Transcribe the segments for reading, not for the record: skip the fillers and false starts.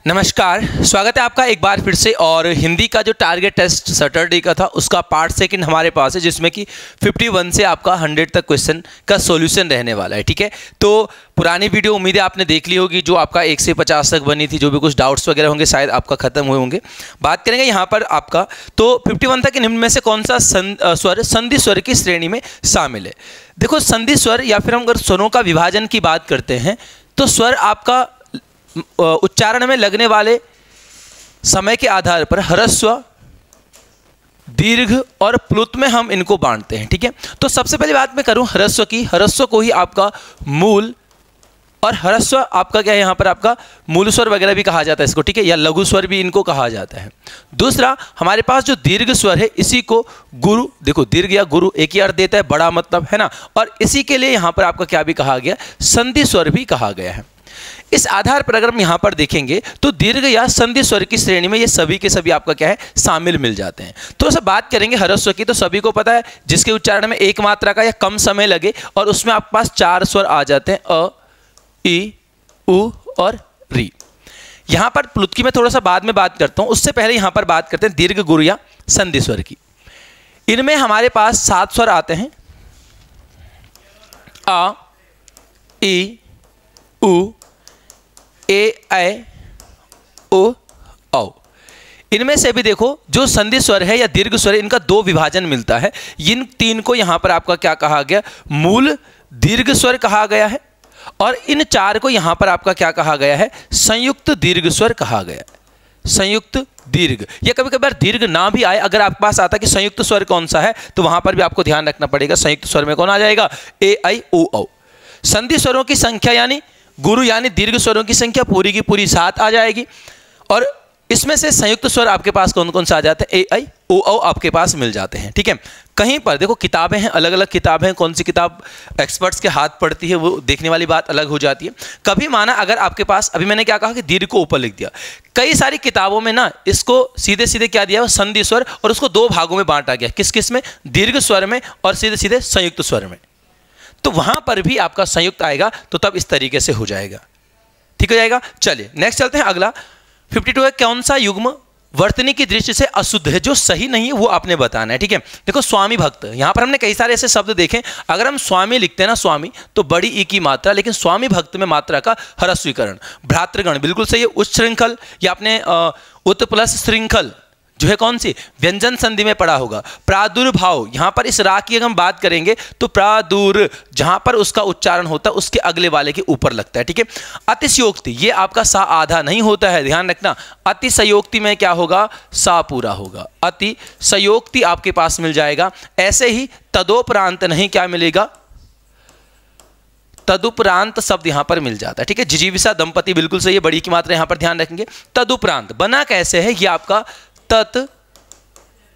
नमस्कार, स्वागत है आपका एक बार फिर से। और हिंदी का जो टारगेट टेस्ट सैटरडे का था उसका पार्ट सेकंड हमारे पास है, जिसमें कि 51 से आपका 100 तक क्वेश्चन का सॉल्यूशन रहने वाला है। ठीक है, तो पुरानी वीडियो उम्मीद है आपने देख ली होगी, जो आपका 1 से 50 तक बनी थी। जो भी कुछ डाउट्स वगैरह होंगे शायद आपका खत्म हुए होंगे। बात करेंगे यहाँ पर आपका, तो 51 तक निम्न में से कौन सा स्वर संधि स्वर की श्रेणी में शामिल है। देखो, संधि स्वर या फिर हम अगर स्वरों का विभाजन की बात करते हैं तो स्वर आपका उच्चारण में लगने वाले समय के आधार पर ह्रस्व, दीर्घ और प्लुत में हम इनको बांटते हैं। ठीक है, तो सबसे पहली बात मैं करूं ह्रस्व की। ह्रस्व को ही आपका मूल और ह्रस्व आपका क्या है, यहाँ पर आपका मूल स्वर वगैरह भी कहा जाता है इसको। ठीक है, या लघु स्वर भी इनको कहा जाता है। दूसरा हमारे पास जो दीर्घ स्वर है, इसी को गुरु, देखो दीर्घ या गुरु एक ही अर्थ देता है, बड़ा मतलब है ना। और इसी के लिए यहाँ पर आपका क्या भी कहा गया, संधि स्वर भी कहा गया है। इस आधार पर अगर हम यहाँ पर देखेंगे तो दीर्घ या संधि स्वर की श्रेणी में ये सभी के सभी आपका क्या है, शामिल मिल जाते हैं। थोड़ा सा बात करेंगे ह्रस्व की, तो सभी को पता है जिसके उच्चारण में एक मात्रा का या कम समय लगे और उसमें आपके पास 4 स्वर आ जाते हैं, अ, ई, उ और री। यहाँ पर प्लुत की मैं थोड़ा सा बाद में बात करता हूँ, उससे पहले यहाँ पर बात करते हैं दीर्घ, गुरु या संधि स्वर की। इनमें हमारे पास 7 स्वर आते हैं, आ, ई, उ, ए, ऐ, ओ, औ। इनमें से भी देखो जो संधि स्वर है या दीर्घ स्वर है, इनका 2 विभाजन मिलता है। इन 3 को यहां पर आपका क्या कहा गया, मूल दीर्घ स्वर कहा गया है, और इन 4 को यहां पर आपका क्या कहा गया है, संयुक्त दीर्घ स्वर कहा गया है। संयुक्त दीर्घ, या कभी कभार दीर्घ ना भी आए, अगर आपके पास आता कि संयुक्त स्वर कौन सा है, तो वहां पर भी आपको ध्यान रखना पड़ेगा। संयुक्त स्वर में कौन आ जाएगा, ए, ऐ, ओ, औ। संधि स्वरों की संख्या यानी गुरु यानी दीर्घ स्वरों की संख्या पूरी की पूरी 7 आ जाएगी। और इसमें से संयुक्त स्वर आपके पास कौन कौन से आ जाते हैं, ए, ऐ, ओ, औ आपके पास मिल जाते हैं। ठीक है, कहीं पर देखो किताबें हैं, अलग अलग किताबें हैं, कौन सी किताब एक्सपर्ट्स के हाथ पड़ती है वो देखने वाली बात अलग हो जाती है। कभी माना अगर आपके पास, अभी मैंने क्या कहा कि दीर्घ को ऊपर लिख दिया, कई सारी किताबों में ना इसको सीधे सीधे क्या दिया, संधि स्वर, और उसको 2 भागों में बांटा गया। किस किस में, दीर्घ स्वर में और सीधे सीधे संयुक्त स्वर में। तो वहां पर भी आपका संयुक्त आएगा, तो तब इस तरीके से हो जाएगा। ठीक हो जाएगा। चलिए नेक्स्ट चलते हैं। अगला 52 है, कौन सा युग्म वर्तनी की दृष्टि से अशुद्ध है, जो सही नहीं है वो आपने बताना है। ठीक है, देखो स्वामी भक्त, यहां पर हमने कई सारे ऐसे शब्द देखे। अगर हम स्वामी लिखते हैं ना, स्वामी, तो बड़ी ई की मात्रा, लेकिन स्वामी भक्त में मात्रा का ह्रस्वीकरण। भ्रातृगण बिल्कुल सही है। उच्छृंखल या आपने उत प्लस श्रृंखल जो है कौन सी, व्यंजन संधि में पड़ा होगा। प्रादुर्भाव, यहां पर इस रा की अगर हम बात करेंगे तो प्रादुर, जहां पर उसका उच्चारण होता है उसके अगले वाले के ऊपर लगता है। ठीक है, अतिशयोक्ति, ये आपका सा आधा नहीं होता है, ध्यान रखना। अतिशयोक्ति में क्या होगा, सा पूरा होगा। अतिशयोक्ति आपके पास मिल जाएगा। ऐसे ही तदोपरांत नहीं क्या मिलेगा, तदुपरांत शब्द यहां पर मिल जाता है। ठीक है, जिजीविषा दंपति बिल्कुल सही है, बड़ी की मात्रा यहां पर ध्यान रखेंगे। तदुपरांत बना कैसे है, ये आपका तत्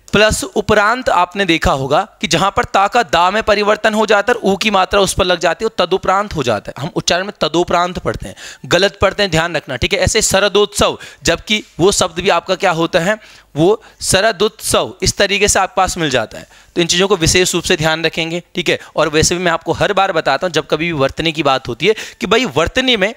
प्लस उपरांत आपने देखा होगा कि जहां पर ता का दा में परिवर्तन हो जाता है, ऊ की मात्रा उस पर लग जाती है, तदुपरांत हो जाता है। हम उच्चारण में तदोपरांत पढ़ते हैं, गलत पढ़ते हैं, ध्यान रखना। ठीक है, ऐसे शरदोत्सव, जबकि वो शब्द भी आपका क्या होता है, वो शरदोत्सव, इस तरीके से आपके पास मिल जाता है। तो इन चीज़ों को विशेष रूप से ध्यान रखेंगे। ठीक है, और वैसे भी मैं आपको हर बार बताता हूं जब कभी भी वर्तनी की बात होती है कि भाई वर्तनी में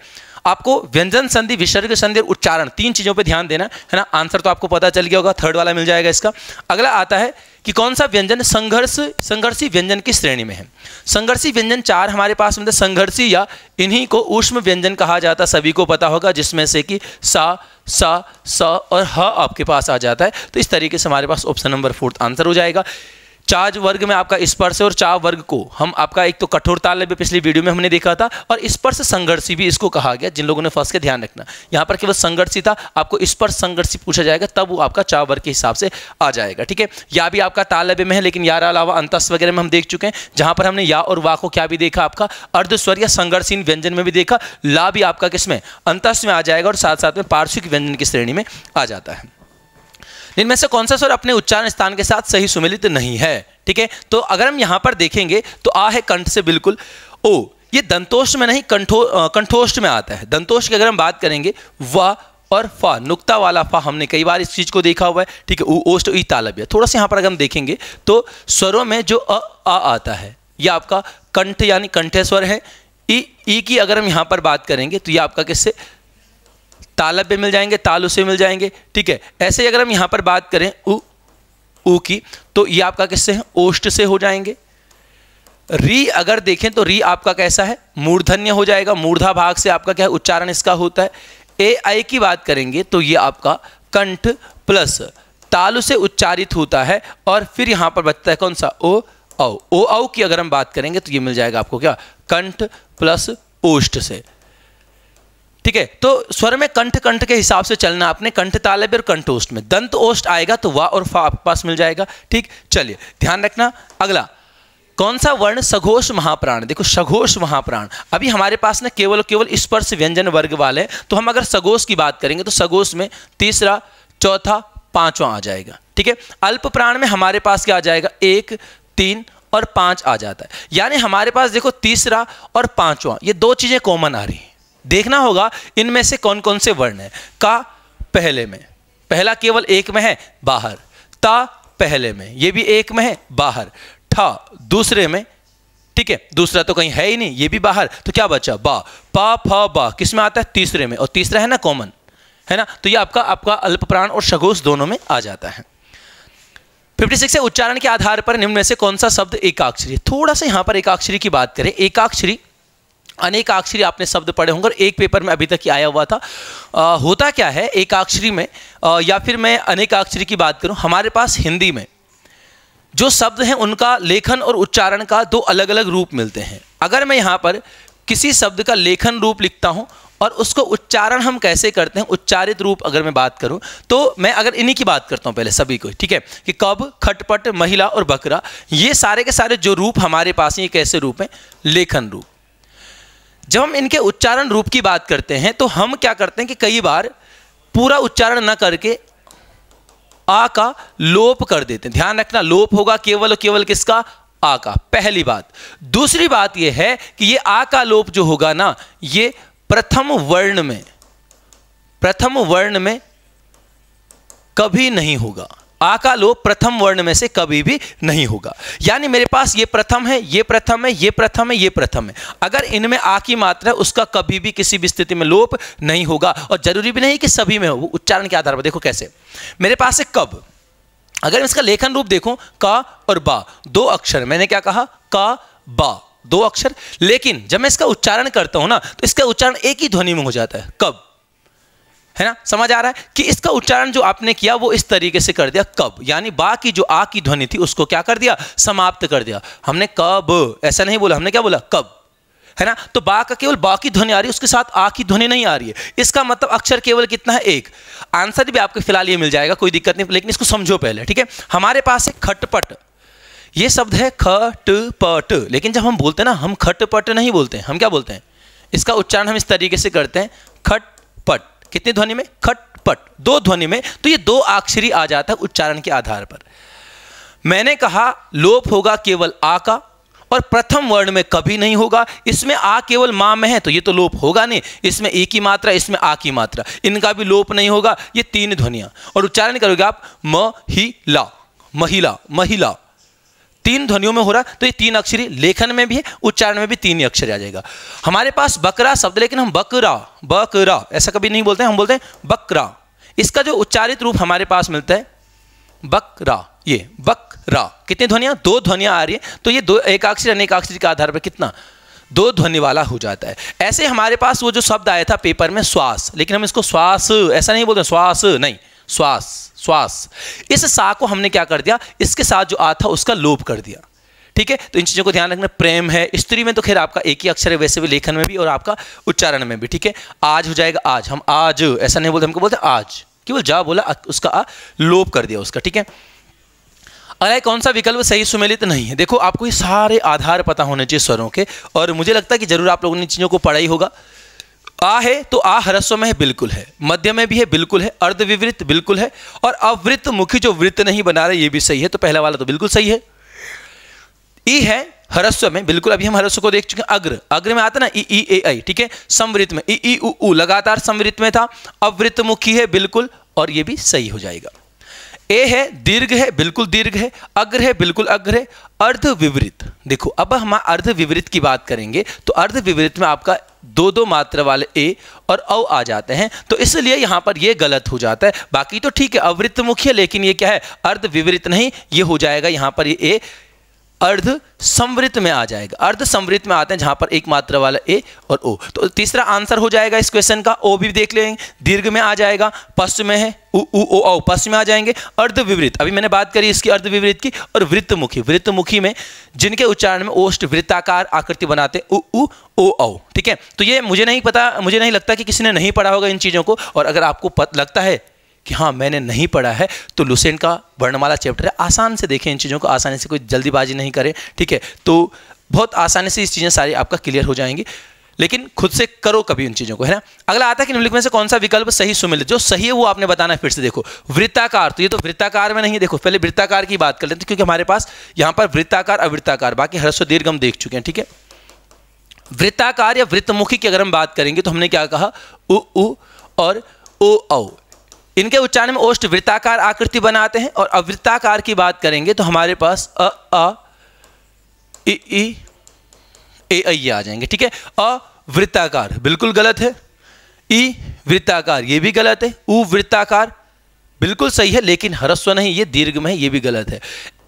आपको व्यंजन संधि, विसर्ग संधि और उच्चारण, 3 चीजों पे ध्यान देना है ना। आंसर तो आपको पता चल गया होगा, 3rd वाला मिल जाएगा इसका। अगला आता है कि कौन सा व्यंजन संघर्षी व्यंजन की श्रेणी में है। संघर्षी व्यंजन 4 हमारे पास में, संघर्षी या इन्हीं को ऊष्म व्यंजन कहा जाता, सभी को पता होगा, जिसमें से कि सा, सा, स और ह आपके पास आ जाता है। तो इस तरीके से हमारे पास ऑप्शन नंबर 4 आंसर हो जाएगा। 4 वर्ग में आपका स्पर्श और 4 वर्ग को हम आपका, एक तो कठोर तालव्य पिछली वीडियो में हमने देखा था, और स्पर्श संघर्षी भी इसको कहा गया। जिन लोगों ने फर्स्ट के ध्यान रखना, यहाँ पर केवल संघर्षी था, आपको स्पर्श संघर्षी पूछा जाएगा तब वो आपका 4 वर्ग के हिसाब से आ जाएगा। ठीक है, या भी आपका तालव्य में है, लेकिन यार अलावा अंतस वगैरह में हम देख चुके हैं, जहां पर हमने या और वा को क्या भी देखा, आपका अर्धस्वर या संघर्षीन व्यंजन में भी देखा। ला भी आपका किसमें, अंतस में आ जाएगा, और साथ साथ में पार्श्विक व्यंजन की श्रेणी में आ जाता है। इनमें से कौन सा स्वर अपने उच्चारण स्थान के साथ सही सुमिलित नहीं है। ठीक है, तो अगर हम यहां पर देखेंगे तो आ है कंठ से बिल्कुल, ओ ये दंतोष्ठ में नहीं, कंठोष्ठ में आता है। दंतोष्ठ की अगर हम बात करेंगे, व और फा, नुक्ता वाला फा, हमने कई बार इस चीज को देखा हुआ है। ठीक है, ओष्ठ ई तालव्य। थोड़ा सा यहां पर अगर हम देखेंगे तो स्वरों में जो आ आता है, यह आपका कंठ यानी कंठे स्वर है। ई की अगर हम यहां पर बात करेंगे तो ये आपका किससे, तालव्य मिल जाएंगे, तालु से मिल जाएंगे, ठीक है। ऐसे ही अगर हम यहाँ पर बात करें उ की, तो ये आपका किससे है, ओष्ठ से हो जाएंगे। री अगर देखें तो री आपका कैसा है, मूर्धन्य हो जाएगा, मूर्धा भाग से आपका क्या है, उच्चारण इसका होता है। ए आई की बात करेंगे तो ये आपका कंठ प्लस तालु से उच्चारित होता है, और फिर यहाँ पर बचता है कौन सा, ओ औ। ओ औ की अगर हम बात करेंगे तो ये मिल जाएगा आपको क्या, कंठ प्लस ओष्ठ से, ठीक है। तो स्वर में कंठ कंठ के हिसाब से चलना आपने, कंठ तालव्य और कंठ ओष्ठ में। दंत ओष्ठ आएगा तो वा और फा आपके पास मिल जाएगा, ठीक। चलिए ध्यान रखना। अगला कौन सा वर्ण सघोष महाप्राण, देखो सघोष महाप्राण अभी हमारे पास ना केवल स्पर्श व्यंजन वर्ग वाले, तो हम अगर सघोष की बात करेंगे तो सघोष में तीसरा, चौथा, पांचवा आ जाएगा, ठीक है। अल्प प्राण में हमारे पास क्या आ जाएगा, 1, 3 और 5 आ जाता है। यानी हमारे पास देखो तीसरा और पांचवा ये दो चीजें कॉमन आ रही हैं। देखना होगा इनमें से कौन कौन से वर्ण है। का पहले में, पहला केवल 1 में है बाहर, ता पहले में ये भी 1 में है बाहर, ठा दूसरे में, ठीक है, दूसरा तो कहीं है ही नहीं, ये भी बाहर, तो क्या बचा, बा। पा फा बा किस में आता है, तीसरे में, और तीसरा है ना कॉमन, है ना, तो ये आपका अल्प प्राण और सघोष दोनों में आ जाता है। 56 है उच्चारण के आधार पर निम्न में से कौन सा शब्द एकाक्षरी। थोड़ा सा यहां पर एकाक्षरी की बात करें। एकाक्षरी, अनेकाक्षरी आपने शब्द पढ़े होंगे, एक पेपर में अभी तक ही आया हुआ था। होता क्या है एकाक्षरी में, या फिर मैं अनेकाक्षरी की बात करूं, हमारे पास हिंदी में जो शब्द हैं उनका लेखन और उच्चारण का दो अलग अलग रूप मिलते हैं। अगर मैं यहाँ पर किसी शब्द का लेखन रूप लिखता हूँ और उसको उच्चारण हम कैसे करते हैं, उच्चारित रूप अगर मैं बात करूँ, तो मैं अगर इन्हीं की बात करता हूँ पहले सभी को, ठीक है, कि कब, खटपट, महिला और बकरा, ये सारे के सारे जो रूप हमारे पास हैं ये कैसे रूप हैं, लेखन रूप। जब हम इनके उच्चारण रूप की बात करते हैं तो हम क्या करते हैं कि कई बार पूरा उच्चारण न करके आ का लोप कर देते हैं। ध्यान रखना, लोप होगा केवल और केवल किसका, आ का, पहली बात। दूसरी बात यह है कि ये आ का लोप जो होगा ना, ये प्रथम वर्ण में कभी नहीं होगा। आ का लोप प्रथम वर्ण में से कभी भी नहीं होगा। यानी मेरे पास ये प्रथम है, ये प्रथम है, ये प्रथम है, ये प्रथम है, अगर इनमें आ की मात्रा है उसका कभी भी किसी भी स्थिति में लोप नहीं होगा। और जरूरी भी नहीं कि सभी में हो, वो उच्चारण के आधार पर। देखो कैसे, मेरे पास है कब, अगर इसका लेखन रूप देखो का और बा, दो अक्षर, मैंने क्या कहा, का बा, दो अक्षर, लेकिन जब मैं इसका उच्चारण करता हूं ना तो इसका उच्चारण एक ही ध्वनि में हो जाता है, कब, है ना, समझ आ रहा है कि इसका उच्चारण जो आपने किया वो इस तरीके से कर दिया कब, यानी बा की जो आ की ध्वनि थी उसको क्या कर दिया, समाप्त कर दिया। हमने कब ऐसा नहीं बोला, हमने क्या बोला, कब, है ना। तो बा का केवल बा की ध्वनि आ रही है, उसके साथ आ की ध्वनि नहीं आ रही है। इसका मतलब अक्षर केवल कितना है, एक। आंसर भी आपको फिलहाल ये मिल जाएगा, कोई दिक्कत नहीं, लेकिन इसको समझो पहले, ठीक है। हमारे पास है खटपट, ये शब्द है खटपट, लेकिन जब हम बोलते हैं ना, हम खटपट नहीं बोलते हैं, हम क्या बोलते हैं, इसका उच्चारण हम इस तरीके से करते हैं, खटपट। कितनी ध्वनि में, खटपट, दो ध्वनि में, तो ये दो अक्षरी आ जाता है उच्चारण के आधार पर। मैंने कहा लोप होगा केवल आ का, और प्रथम वर्ण में कभी नहीं होगा। इसमें आ केवल मां में है तो ये तो लोप होगा नहीं, इसमें ए की मात्रा, इसमें आ की मात्रा, इनका भी लोप नहीं होगा। ये तीन ध्वनियां, और उच्चारण करोगे आप महिला, महिला, महिला, तीन ध्वनियों में हो रहा, तो ये तीन अक्षरी लेखन में भी है, उच्चारण में भी तीन ही अक्षर आ जाएगा। हमारे पास बकरा शब्द, लेकिन हम बकरा, बकरा ऐसा कभी नहीं बोलते हैं, हम बोलते हैं बकरा। इसका जो उच्चारित रूप हमारे पास मिलता है बकरा, ये बकरा, कितनी ध्वनियां, दो ध्वनियां आ रही है, तो ये दो एकाक्षरी अनेकाक्षरी के आधार पर कितना, दो ध्वनि वाला हो जाता है। ऐसे हमारे पास वो जो शब्द आया था पेपर में श्वास, लेकिन हम इसको श्वास ऐसा नहीं बोलते, श्वास नहीं, श्वास, श्वास, इस सा को हमने क्या कर दिया, इसके साथ जो आ था उसका लोप कर दिया, ठीक है। तो इन चीजों को ध्यान रखना। प्रेम है, स्त्री में तो खैर आपका एक ही अक्षर है, वैसे भी लेखन में भी और आपका उच्चारण में भी, ठीक है। आज हो जाएगा आज, हम आज ऐसा नहीं बोलते, हमको बोलते आज, केवल जा बोला, उसका आ लोप कर दिया उसका, ठीक है। अरे कौन सा विकल्प सही सुमेलित नहीं है, देखो आपको ये सारे आधार पता होने चाहिए स्वरों के, और मुझे लगता है कि जरूर आप लोगों ने इन चीजों को पढ़ा ही होगा। आ है तो आ ह्रस्व में है, बिल्कुल है, मध्य में भी है, बिल्कुल है, अर्धविवृत बिल्कुल है, और अवृत मुखी जो वृत्त नहीं बना रहे ये भी सही है, तो पहला वाला तो बिल्कुल सही है। ई है ह्रस्व में, बिल्कुल, अभी हम ह्रस्व को देख चुके हैं। अग्र, अग्र में आता ना ई ई ए आई, ठीक है। संवृत में ई ई उ लगातार संवृत में था, अवृत मुखी है बिल्कुल, और ये भी सही हो जाएगा। ए है दीर्घ है, बिल्कुल दीर्घ है, अग्र है, बिल्कुल अग्र है, अर्ध विवरित। देखो अब हम अर्ध विवरित की बात करेंगे तो अर्ध विवरित में आपका दो दो मात्रा वाले ए और औ आ जाते हैं, तो इसलिए यहां पर ये गलत हो जाता है। बाकी तो ठीक है, अवृत्त मुखी है, लेकिन ये क्या है, अर्ध विवरित नहीं, ये हो जाएगा यहां पर ये ए अर्ध संवृत में आ जाएगा। अर्ध संवृत में आते हैं जहां पर एक मात्रा वाला ए और ओ। तो तीसरा आंसर हो जाएगा इस क्वेश्चन का, ओ भी देख लेंगे, दीर्घ में आ जाएगा, पश्च में है उ उ ओ औ, पश्च में आ जाएंगे। अर्ध विवरित, अभी मैंने बात करी इसकी अर्ध विवरित की। और वृत्तमुखी, वृत्तमुखी में जिनके उच्चारण में ओष्ठ वृत्ताकार आकृति बनाते उ उ ओ औ, ठीक है। तो ये मुझे नहीं पता, मुझे नहीं लगता कि किसी ने नहीं पढ़ा होगा इन चीज़ों को, और अगर आपको लगता है कि हाँ मैंने नहीं पढ़ा है तो लुसेंट का वर्णमाला चैप्टर है, आसान से देखें इन चीज़ों को, आसानी से, कोई जल्दीबाजी नहीं करें, ठीक है। तो बहुत आसानी से इस चीज़ें सारी आपका क्लियर हो जाएंगी, लेकिन खुद से करो कभी उन चीज़ों को, है ना। अगला आता है कि निम्नलिखित में से कौन सा विकल्प सही सुमेलित, जो सही है वो आपने बताना है। फिर से देखो वृत्ताकार, तो ये तो वृत्ताकार में नहीं है। देखो पहले वृत्ताकार की बात कर लेते हैं, क्योंकि हमारे पास यहाँ पर वृत्ताकार अवृत्ताकार, बाकी ह्रस्व दीर्घ हम देख चुके हैं, ठीक है। वृत्ताकार या वृत्तमुखी की अगर हम बात करेंगे तो हमने क्या कहा, उ उ और ओ औ, इनके उच्चारण में ओष्ठ वृत्ताकार आकृति बनाते हैं। और अवृत्ताकार की बात करेंगे तो हमारे पास अ आ इ ई ए ऐ आ जाएंगे, ठीक है। अवृत्ताकार बिल्कुल गलत है, ई वृत्ताकार ये भी गलत है, उ वृत्ताकार बिल्कुल सही है, लेकिन ह्रस्व नहीं, ये दीर्घ में है, ये भी गलत है।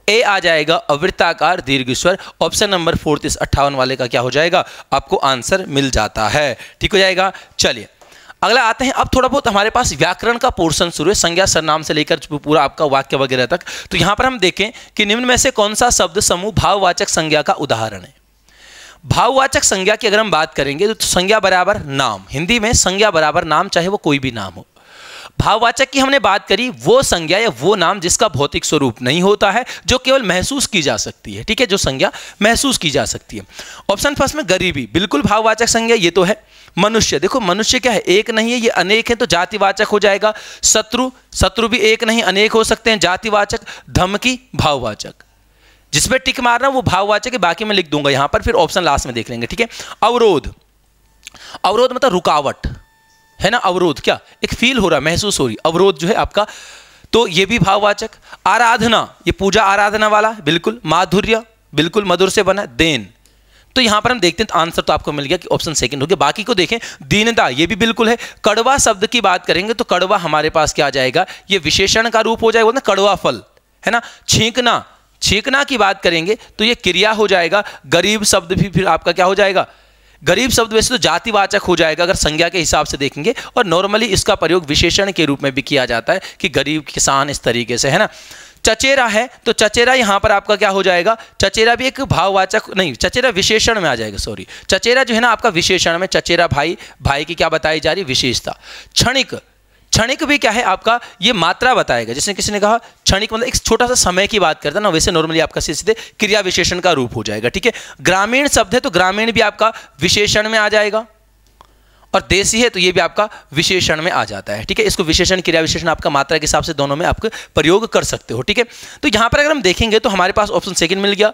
ए आ जाएगा अवृत्ताकार दीर्घ स्वर। ऑप्शन नंबर 4 इस 58 वाले का क्या हो जाएगा, आपको आंसर मिल जाता है, ठीक हो जाएगा। चलिए अगला आते हैं। अब थोड़ा बहुत हमारे पास व्याकरण का पोर्शन शुरू है, संज्ञा सर्वनाम से लेकर पूरा आपका वाक्य वगैरह तक। तो यहां पर हम देखें कि निम्न में से कौन सा शब्द समूह भाववाचक संज्ञा का उदाहरण है। भाववाचक संज्ञा की अगर हम बात करेंगे तो संज्ञा बराबर नाम, हिंदी में संज्ञा बराबर नाम, चाहे वो कोई भी नाम हो। भाववाचक की हमने बात करी, वो संज्ञा या वो नाम जिसका भौतिक स्वरूप नहीं होता है, जो केवल महसूस की जा सकती है, ठीक है, जो संज्ञा महसूस की जा सकती है। ऑप्शन फर्स्ट में गरीबी, बिल्कुल भाववाचक संज्ञा ये तो है। मनुष्य, देखो मनुष्य क्या है, एक नहीं है, ये अनेक है, तो जातिवाचक हो जाएगा। शत्रु, शत्रु भी एक नहीं अनेक हो सकते हैं, जातिवाचक। धमकी भाववाचक, जिसपे टिक मारना वो भाववाचक है, बाकी मैं लिख दूंगा यहां पर, फिर ऑप्शन लास्ट में देख लेंगे, ठीक है। अवरोध, अवरोध मतलब रुकावट, है ना। अवरोध क्या, एक फील हो रहा, महसूस हो रही, अवरोध जो है आपका, तो ये भी भाववाचक। आराधना, ये पूजा आराधना वाला, बिल्कुल। माधुर्य, बिल्कुल मधुर से बना। देन, तो यहां पर हम देखते हैं तो आंसर तो आपको मिल गया कि ऑप्शन सेकंड हो गया। बाकी को देखें, दीनता ये भी बिल्कुल है। कड़वा शब्द की बात करेंगे तो कड़वा हमारे पास क्या आ जाएगा, ये विशेषण का रूप हो जाएगा ना, कड़वा फल, है ना। छींकना, छींकना की बात करेंगे तो ये क्रिया हो जाएगा। गरीब शब्द भी फिर आपका क्या हो जाएगा, गरीब शब्द वैसे तो जातिवाचक हो जाएगा अगर संज्ञा के हिसाब से देखेंगे, और नॉर्मली इसका प्रयोग विशेषण के रूप में भी किया जाता है कि गरीब किसान, इस तरीके से, है ना। चचेरा है तो चचेरा यहां पर आपका क्या हो जाएगा, चचेरा भी एक भाववाचक नहीं, चचेरा विशेषण में आ जाएगा, सॉरी। चचेरा जो है ना आपका विशेषण में, चचेरा भाई, भाई की क्या बताई जा रही, विशेषता। क्षणिक, क्षणिक भी क्या है आपका, ये मात्रा बताएगा। जैसे किसी ने कहा क्षणिक मतलब एक छोटा सा समय की बात करता है ना, वैसे नॉर्मली आपका सीधे क्रिया विशेषण का रूप हो जाएगा, ठीक है। ग्रामीण शब्द है तो ग्रामीण भी आपका विशेषण में आ जाएगा, और देशी है तो ये भी आपका विशेषण में आ जाता है, ठीक है। इसको विशेषण क्रिया विशेषण आपका मात्रा के हिसाब से दोनों में आप प्रयोग कर सकते हो, ठीक है। तो यहां पर अगर हम देखेंगे तो हमारे पास ऑप्शन सेकंड मिल गया।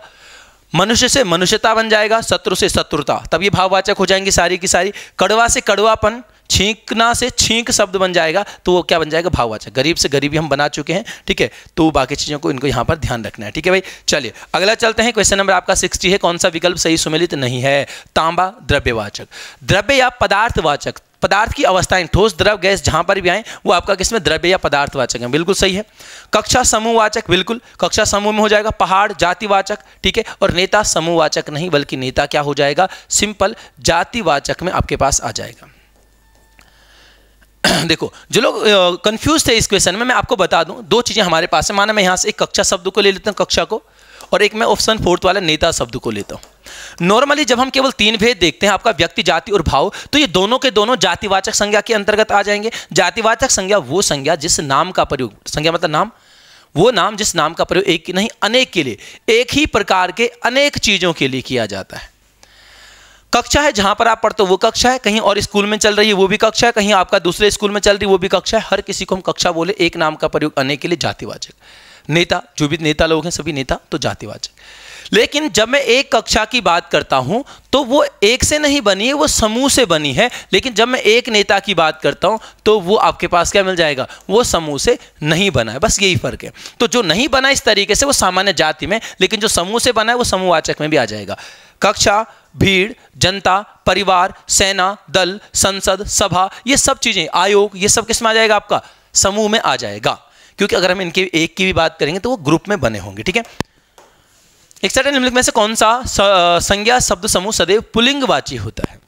मनुष्य से मनुष्यता बन जाएगा, शत्रु से शत्रुता, तब ये भाववाचक हो जाएंगी सारी की सारी। कड़वा से कड़वापन, छींकना से छींक शब्द बन जाएगा, तो वो क्या बन जाएगा, भाववाचक। गरीब से गरीबी हम बना चुके हैं, ठीक है। तो बाकी चीज़ों को इनको यहाँ पर ध्यान रखना है, ठीक है भाई। चलिए अगला चलते हैं। क्वेश्चन नंबर आपका 60 है, कौन सा विकल्प सही सुमेलित नहीं है। तांबा द्रव्यवाचक, द्रव्य या पदार्थवाचक, पदार्थ की अवस्थाएं, ठोस द्रव गैस जहां पर भी आए वो आपका किसमें, द्रव्य या पदार्थवाचक है, बिल्कुल सही है। कक्षा समूहवाचक, बिल्कुल कक्षा समूह में हो जाएगा। पहाड़ जातिवाचक, ठीक है। और नेता समूहवाचक नहीं, बल्कि नेता क्या हो जाएगा, सिंपल जातिवाचक में आपके पास आ जाएगा। देखो जो लोग कंफ्यूज थे इस क्वेश्चन में, मैं आपको बता दूं, दो चीजें हमारे पास है। माना मैं यहां से एक कक्षा शब्द को ले लेता हूं, कक्षा को, और एक मैं ऑप्शन 4 वाला नेता शब्द को लेता हूं। नॉर्मली जब हम केवल 3 भेद देखते हैं, आपका व्यक्ति, जाति और भाव, तो ये दोनों के दोनों जातिवाचक संज्ञा के अंतर्गत आ जाएंगे। जातिवाचक संज्ञा वो संज्ञा जिस नाम का प्रयोग, संज्ञा मतलब नाम, वो नाम जिस नाम का प्रयोग एक की नहीं अनेक के लिए, एक ही प्रकार के अनेक चीजों के लिए किया जाता है। कक्षा है जहां पर आप पढ़ते हो वो कक्षा है, कहीं और स्कूल में चल रही है वो भी कक्षा है, कहीं आपका दूसरे स्कूल में चल रही है वो भी कक्षा है, हर किसी को हम कक्षा बोले, एक नाम का प्रयोग अनेक के लिए जातिवाचक। नेता, जो भी नेता लोग हैं सभी नेता, तो जातिवाचक। लेकिन जब मैं एक कक्षा की बात करता हूं तो वो एक से नहीं बनी है, वो समूह से बनी है। लेकिन जब मैं एक नेता की बात करता हूं तो वो आपके पास क्या मिल जाएगा, वो समूह से नहीं बना है, बस यही फर्क है। तो जो नहीं बना इस तरीके से वो सामान्य जाति में, लेकिन जो समूह से बना है वो समूहवाचक में भी आ जाएगा। कक्षा, भीड़, जनता, परिवार, सेना, दल, संसद, सभा, ये सब चीजें, आयोग, ये सब किस में आ जाएगा, आपका समूह में आ जाएगा। क्योंकि अगर हम इनके एक की भी बात करेंगे तो वो ग्रुप में बने होंगे। ठीक है, एक सर्टेन निम्नलिखित में से कौन सा संज्ञा शब्द समूह सदैव पुल्लिंगवाची होता है?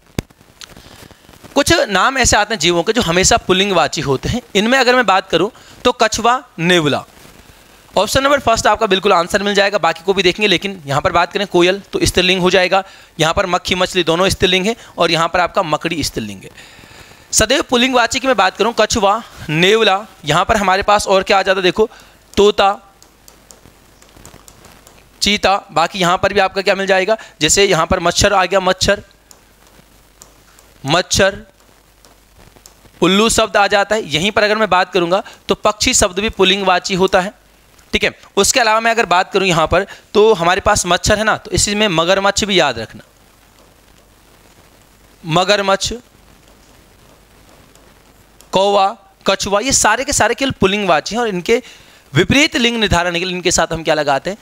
कुछ नाम ऐसे आते हैं जीवों के जो हमेशा पुल्लिंगवाची होते हैं। इनमें अगर मैं बात करूं तो कछुआ, नेवला। ऑप्शन नंबर फर्स्ट आपका बिल्कुल आंसर मिल जाएगा, बाकी को भी देखेंगे। लेकिन यहां पर बात करें कोयल तो स्त्रीलिंग हो जाएगा, यहां पर मक्खी, मछली दोनों स्त्रीलिंग है, और यहां पर आपका मकड़ी स्त्रीलिंग है। सदैव पुल्लिंगवाची की मैं बात करूं, कछुआ, नेवला, यहां पर हमारे पास और क्या आ जाता है, देखो तोता, चीता। बाकी यहां पर भी आपका क्या मिल जाएगा, जैसे यहां पर मच्छर आ गया, मच्छर, मच्छर, उल्लू शब्द आ जाता है। यहीं पर अगर मैं बात करूंगा तो पक्षी शब्द भी पुल्लिंगवाची होता है। ठीक है, उसके अलावा मैं अगर बात करूं यहां पर तो हमारे पास मच्छर है ना, तो इसी में मगरमच्छ भी याद रखना, मगरमच्छ, कौवा, कछुआ, ये सारे के सारे केवल पुल्लिंगवाची हैं। और इनके विपरीत लिंग निर्धारण के लिए इनके साथ हम क्या लगाते हैं,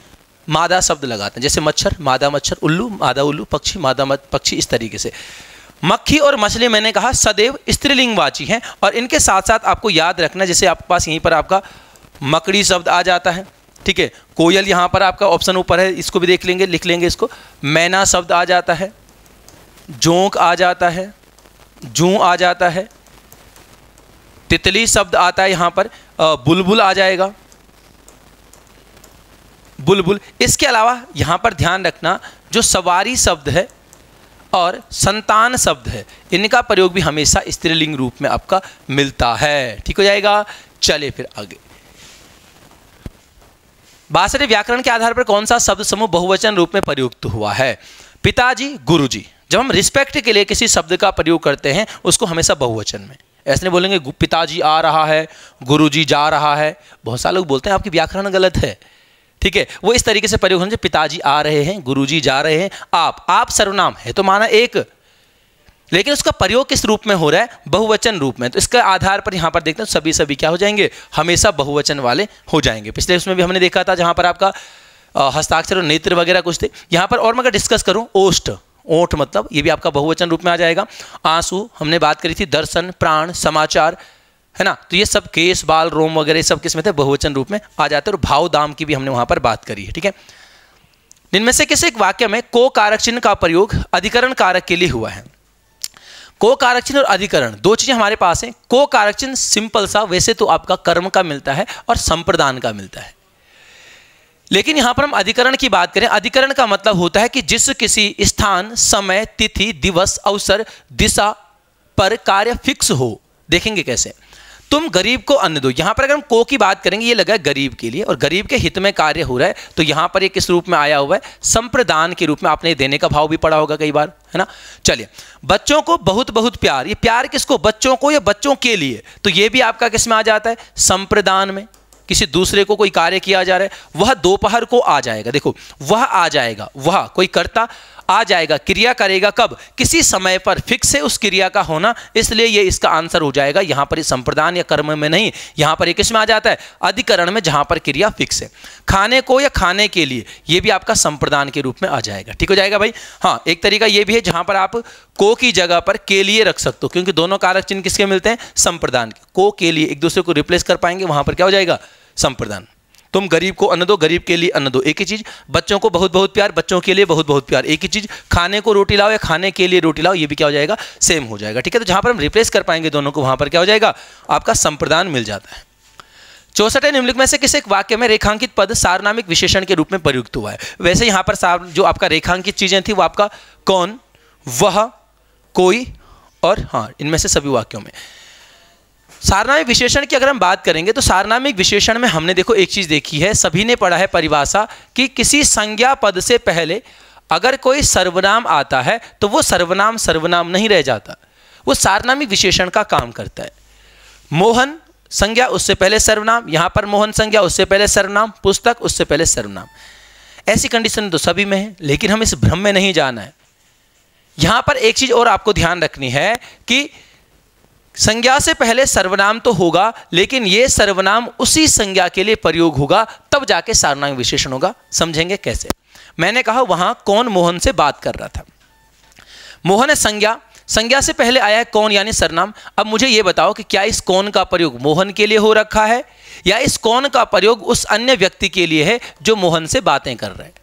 मादा शब्द लगाते हैं। जैसे मच्छर, मादा मच्छर, उल्लू, मादा उल्लू, पक्षी, मादा पक्षी, इस तरीके से। मक्खी और मछली मैंने कहा सदैव स्त्रीलिंगवाची हैं। और इनके साथ साथ आपको याद रखना, जैसे आपके पास यहीं पर आपका मकड़ी शब्द आ जाता है। ठीक है, कोयल यहाँ पर आपका ऑप्शन ऊपर है, इसको भी देख लेंगे, लिख लेंगे इसको। मैना शब्द आ जाता है, जोंक आ जाता है, जूं आ जाता है, तितली शब्द आता है यहाँ पर, बुलबुल आ जाएगा, बुलबुल। इसके अलावा यहाँ पर ध्यान रखना जो सवारी शब्द है और संतान शब्द है, इनका प्रयोग भी हमेशा स्त्रीलिंग रूप में आपका मिलता है। ठीक हो जाएगा। चलिए फिर आगे, भाषाई व्याकरण के आधार पर कौन सा शब्द समूह बहुवचन रूप में प्रयुक्त हुआ है? पिताजी, गुरुजी। जब हम रिस्पेक्ट के लिए किसी शब्द का प्रयोग करते हैं उसको हमेशा बहुवचन में, ऐसे नहीं बोलेंगे पिताजी आ रहा है, गुरुजी जा रहा है। बहुत सारे लोग बोलते हैं आपकी व्याकरण गलत है। ठीक है, वो इस तरीके से प्रयोग होना चाहिए, पिताजी आ रहे हैं, गुरुजी जा रहे हैं। आप सर्वनाम है तो माना एक, लेकिन उसका प्रयोग किस रूप में हो रहा है, बहुवचन रूप में। तो इसके आधार पर यहां पर देखते हैं सभी क्या हो जाएंगे, हमेशा बहुवचन वाले हो जाएंगे। पिछले उसमें भी हमने देखा था जहां पर आपका हस्ताक्षर और नेत्र वगैरह कुछ थे। यहां पर और मैं अगर डिस्कस करूं, ओष्ठ, ओठ मतलब ये भी आपका बहुवचन रूप में आ जाएगा। आंसू हमने बात करी थी, दर्शन, प्राण, समाचार, है ना, तो ये सब केस, बाल, रोम वगैरह सब किस में थे, बहुवचन रूप में आ जाते हैं। और भाव, दाम की भी हमने वहां पर बात करी है। ठीक है, इनमें से किसी एक वाक्य में को कारक चिन्ह का प्रयोग अधिकरण कारक के लिए हुआ है? को कारक चिन्ह और अधिकरण दो चीजें हमारे पास हैं। को कारक चिन्ह सिंपल सा वैसे तो आपका कर्म का मिलता है और संप्रदान का मिलता है, लेकिन यहां पर हम अधिकरण की बात करें, अधिकरण का मतलब होता है कि जिस किसी स्थान, समय, तिथि, दिवस, अवसर, दिशा पर कार्य फिक्स हो। देखेंगे कैसे, तुम गरीब को अन्न दो। यहां पर अगर हम को की बात करेंगे, ये लगा है गरीब के लिए और गरीब के हित में कार्य हो रहा है, तो यहां पर ये किस रूप में आया हुआ है, संप्रदान के रूप में। आपने देने का भाव भी पढ़ा होगा कई बार, है ना। चलिए, बच्चों को बहुत बहुत प्यार, ये प्यार किसको, बच्चों को या बच्चों के लिए, तो ये भी आपका किस में आ जाता है, संप्रदान में। किसी दूसरे को कोई कार्य किया जा रहा है, वह दोपहर को आ जाएगा। देखो, वह आ जाएगा, वह कोई कर्ता आ जाएगा, क्रिया करेगा कब, किसी समय पर, फिक्स है उस क्रिया का होना, इसलिए ये इसका आंसर हो जाएगा। यहां पर संप्रदान या कर्म में नहीं, यहां पर किस में आ जाता है, अधिकरण में, जहां पर क्रिया फिक्स है। खाने को या खाने के लिए, ये भी आपका संप्रदान के रूप में आ जाएगा। ठीक हो जाएगा भाई। हाँ, एक तरीका ये भी है जहां पर आप को की जगह पर के लिए रख सकते हो, क्योंकि दोनों कारक चिन्ह किसके मिलते हैं, संप्रदान के। को के लिए एक दूसरे को रिप्लेस कर पाएंगे, वहां पर क्या हो जाएगा, संप्रदान। तुम गरीब को अन्न दो, गरीब के लिए अन्न दो, एक ही चीज। बच्चों को बहुत बहुत प्यार, बच्चों के लिए बहुत बहुत प्यार, एक ही चीज। खाने को रोटी लाओ या खाने के लिए रोटी लाओ, ये भी क्या हो जाएगा, सेम हो जाएगा। ठीक है, तो जहां पर हम रिप्लेस कर पाएंगे दोनों को, वहां पर क्या हो जाएगा, आपका संप्रदान मिल जाता है। 64 निम्नलिखित में से किस एक वाक्य में रेखांकित पद सार्वनामिक विशेषण के रूप में प्रयुक्त हुआ है? वैसे यहां पर जो आपका रेखांकित चीजें थी वो आपका कौन, वह, कोई और हाँ, इनमें से सभी वाक्यों में। सार्वनामिक विशेषण की अगर हम बात करेंगे तो सार्वनामिक विशेषण में हमने देखो एक चीज देखी है, सभी ने पढ़ा है परिभाषा, कि किसी संज्ञा पद से पहले अगर कोई सर्वनाम आता है तो वो सर्वनाम सर्वनाम नहीं रह जाता, वो सार्वनामिक विशेषण का काम करता है। मोहन संज्ञा उससे पहले सर्वनाम, यहां पर मोहन संज्ञा उससे पहले सर्वनाम, पुस्तक उससे पहले सर्वनाम। ऐसी कंडीशन तो सभी में है, लेकिन हम इस भ्रम में नहीं जाना है। यहां पर एक चीज और आपको ध्यान रखनी है कि संज्ञा से पहले सर्वनाम तो होगा, लेकिन यह सर्वनाम उसी संज्ञा के लिए प्रयोग होगा, तब जाके सार्वनामिक विशेषण होगा। समझेंगे कैसे? मैंने कहा वहां कौन मोहन से बात कर रहा था। मोहन है संज्ञा, संज्ञा से पहले आया है कौन यानी सर्वनाम। अब मुझे यह बताओ कि क्या इस कौन का प्रयोग मोहन के लिए हो रखा है या इस कौन का प्रयोग उस अन्य व्यक्ति के लिए है जो मोहन से बातें कर रहे हैं।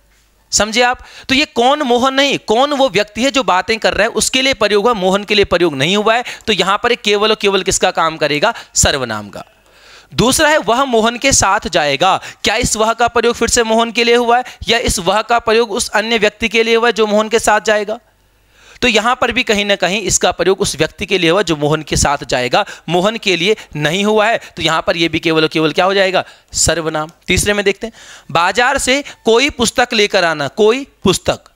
समझे आप? तो ये कौन मोहन नहीं, कौन वो व्यक्ति है जो बातें कर रहा है, उसके लिए प्रयोग हुआ, मोहन के लिए प्रयोग नहीं हुआ है। तो यहां पर केवल और केवल किसका काम करेगा? सर्वनाम का। दूसरा है वह मोहन के साथ जाएगा। क्या इस वह का प्रयोग फिर से मोहन के लिए हुआ है या इस वह का प्रयोग उस अन्य व्यक्ति के लिए हुआ है जो मोहन के साथ जाएगा? तो यहां पर भी कहीं ना कहीं इसका प्रयोग उस व्यक्ति के लिए हुआ जो मोहन के साथ जाएगा, मोहन के लिए नहीं हुआ है। तो यहां पर यह भी केवल और केवल क्या हो जाएगा? सर्वनाम। तीसरे में देखते हैं, बाजार से कोई पुस्तक लेकर आना। कोई पुस्तक,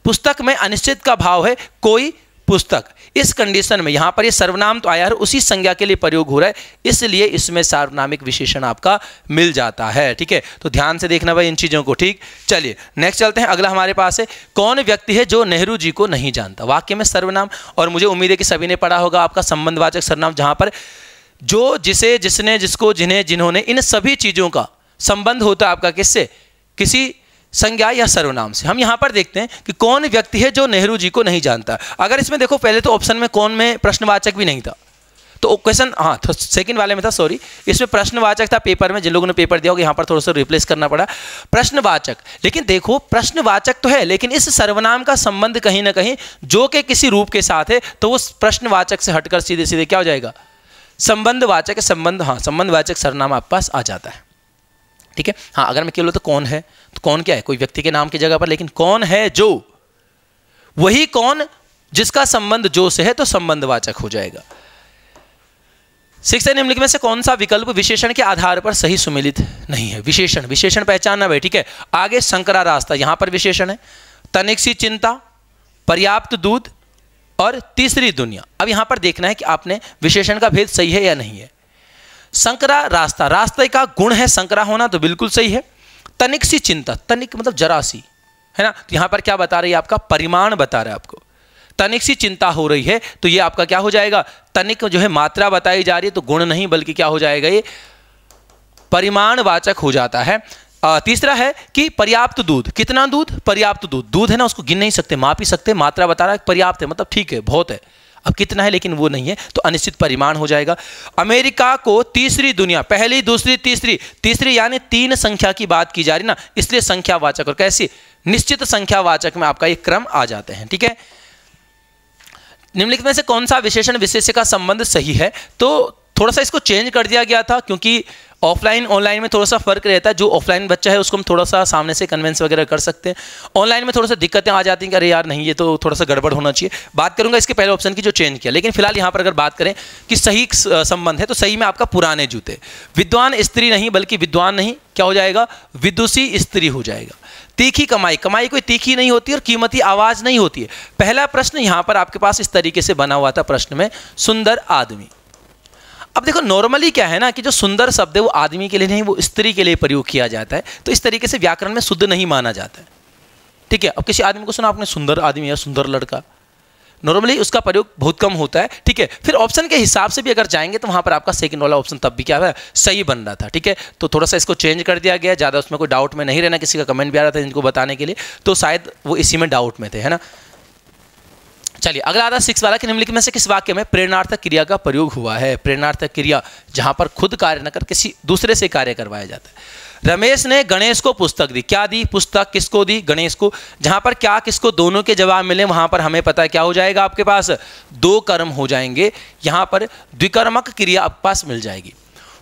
पुस्तक में अनिश्चित का भाव है, कोई पुस्तक। इस कंडीशन में यहां पर ये सर्वनाम तो आया है, उसी संज्ञा के लिए प्रयोग हो रहा है, इसलिए इसमें सार्वनामिक विशेषण आपका मिल जाता है। ठीक है, तो ध्यान से देखना भाई इन चीजों को। ठीक, चलिए नेक्स्ट चलते हैं। अगला हमारे पास है कौन व्यक्ति है जो नेहरू जी को नहीं जानता। वाक्य में सर्वनाम, और मुझे उम्मीद है कि सभी ने पढ़ा होगा आपका संबंधवाचक सर्वनाम, जहां पर जो, जिसे, जिसने, जिसको, जिन्हें, जिन्होंने, इन सभी चीजों का संबंध होता है आपका किससे? किसी संज्ञा या सर्वनाम से। हम यहां पर देखते हैं कि कौन व्यक्ति है जो नेहरू जी को नहीं जानता। अगर इसमें देखो पहले तो ऑप्शन में कौन में प्रश्नवाचक भी नहीं था, तो क्वेश्चन हाँ तो सेकंड वाले में था, सॉरी, इसमें प्रश्नवाचक था पेपर में। जिन लोगों ने पेपर दिया होगा यहां पर थोड़ा सा रिप्लेस करना पड़ा प्रश्नवाचक। लेकिन देखो प्रश्नवाचक तो है, लेकिन इस सर्वनाम का संबंध कहीं ना कहीं जो कि किसी रूप के साथ है, तो वो प्रश्नवाचक से हटकर सीधे सीधे क्या हो जाएगा? संबंधवाचक। संबंध, हाँ संबंधवाचक सर्वनाम आपके पास आ जाता है। ठीक है, हाँ अगर मैं केवल तो कौन है, तो कौन क्या है? कोई व्यक्ति के नाम की जगह पर, लेकिन कौन है जो, वही कौन जिसका संबंध जो से है, तो संबंधवाचक हो जाएगा। 6 निम्नलिखित में से कौन सा विकल्प विशेषण के आधार पर सही सुमेलित नहीं है? विशेषण, विशेषण पहचानना भाई। ठीक है, आगे संकरा रास्ता, यहां पर विशेषण है, तनिक सी चिंता, पर्याप्त दूध और तीसरी दुनिया। अब यहां पर देखना है कि आपने विशेषण का भेद सही है या नहीं है। संकरा रास्ता, रास्ते का गुण है संकरा होना, तो बिल्कुल सही है। तनिक सी चिंता, तनिक मतलब जरा सी, है ना, तो यहां पर क्या बता रही है? आपका परिमाण बता रहा है आपको। तनिक सी चिंता हो रही है, तो ये आपका क्या हो जाएगा? तनिक जो है मात्रा बताई जा रही है, तो गुण नहीं बल्कि क्या हो जाएगा? ये परिमाणवाचक हो जाता है। तीसरा है कि पर्याप्त दूध, कितना दूध? पर्याप्त दूध, दूध है ना उसको गिन नहीं सकते, माप ही सकते, मात्रा बता रहा है, पर्याप्त है मतलब ठीक है, बहुत है। अब कितना है लेकिन वो नहीं है, तो अनिश्चित परिमाण हो जाएगा। अमेरिका को तीसरी दुनिया, पहली, दूसरी, तीसरी, तीसरी यानी 3 संख्या की बात की जा रही ना, इसलिए संख्यावाचक और कैसी निश्चित संख्यावाचक में आपका ये क्रम आ जाते हैं। ठीक है, निम्नलिखित में से कौन सा विशेषण विशेष्य का संबंध सही है? तो थोड़ा सा इसको चेंज कर दिया गया था, क्योंकि ऑफलाइन ऑनलाइन में थोड़ा सा फर्क रहता है। जो ऑफलाइन बच्चा है उसको हम थोड़ा सा सामने से कन्वेंस वगैरह कर सकते हैं, ऑनलाइन में थोड़ा सा दिक्कतें आ जाती हैं कि अरे यार नहीं ये तो थोड़ा सा गड़बड़ होना चाहिए। बात करूंगा इसके पहले ऑप्शन की जो चेंज किया, लेकिन फिलहाल यहाँ पर अगर बात करें कि सही संबंध है, तो सही में आपका पुराने जूते, विद्वान स्त्री नहीं बल्कि विद्वान नहीं, क्या हो जाएगा? विदुषी स्त्री हो जाएगा। तीखी कमाई, कमाई कोई तीखी नहीं होती और कीमती आवाज नहीं होती है। पहला प्रश्न यहाँ पर आपके पास इस तरीके से बना हुआ था प्रश्न में, सुंदर आदमी। अब देखो नॉर्मली क्या है ना कि जो सुंदर शब्द है वो आदमी के लिए नहीं, वो स्त्री के लिए प्रयोग किया जाता है, तो इस तरीके से व्याकरण में शुद्ध नहीं माना जाता है। ठीक है, अब किसी आदमी को सुना आपने सुंदर आदमी या सुंदर लड़का, नॉर्मली उसका प्रयोग बहुत कम होता है। ठीक है, फिर ऑप्शन के हिसाब से भी अगर जाएंगे तो वहां पर आपका सेकंड वाला ऑप्शन तब भी क्या है? सही बन रहा था। ठीक है, तो थोड़ा सा इसको चेंज कर दिया गया, ज़्यादा उसमें कोई डाउट में नहीं रहना। किसी का कमेंट भी आ रहा था इनको बताने के लिए, तो शायद वो इसी में डाउट में थे, है ना। चलिए अगला आता है 6 वाला कि निम्नलिखित में से किस वाक्य में प्रेरणार्थक क्रिया का प्रयोग हुआ है? प्रेरणार्थक क्रिया जहां पर खुद कार्य न कर किसी दूसरे से कार्य करवाया जाता है। रमेश ने गणेश को पुस्तक दी, क्या दी? पुस्तक। किसको दी? गणेश को। जहां पर क्या किसको दोनों के जवाब मिले वहां पर हमें पता है क्या हो जाएगा आपके पास? 2 कर्म हो जाएंगे, यहां पर द्विकर्मक क्रिया आपके पास मिल जाएगी।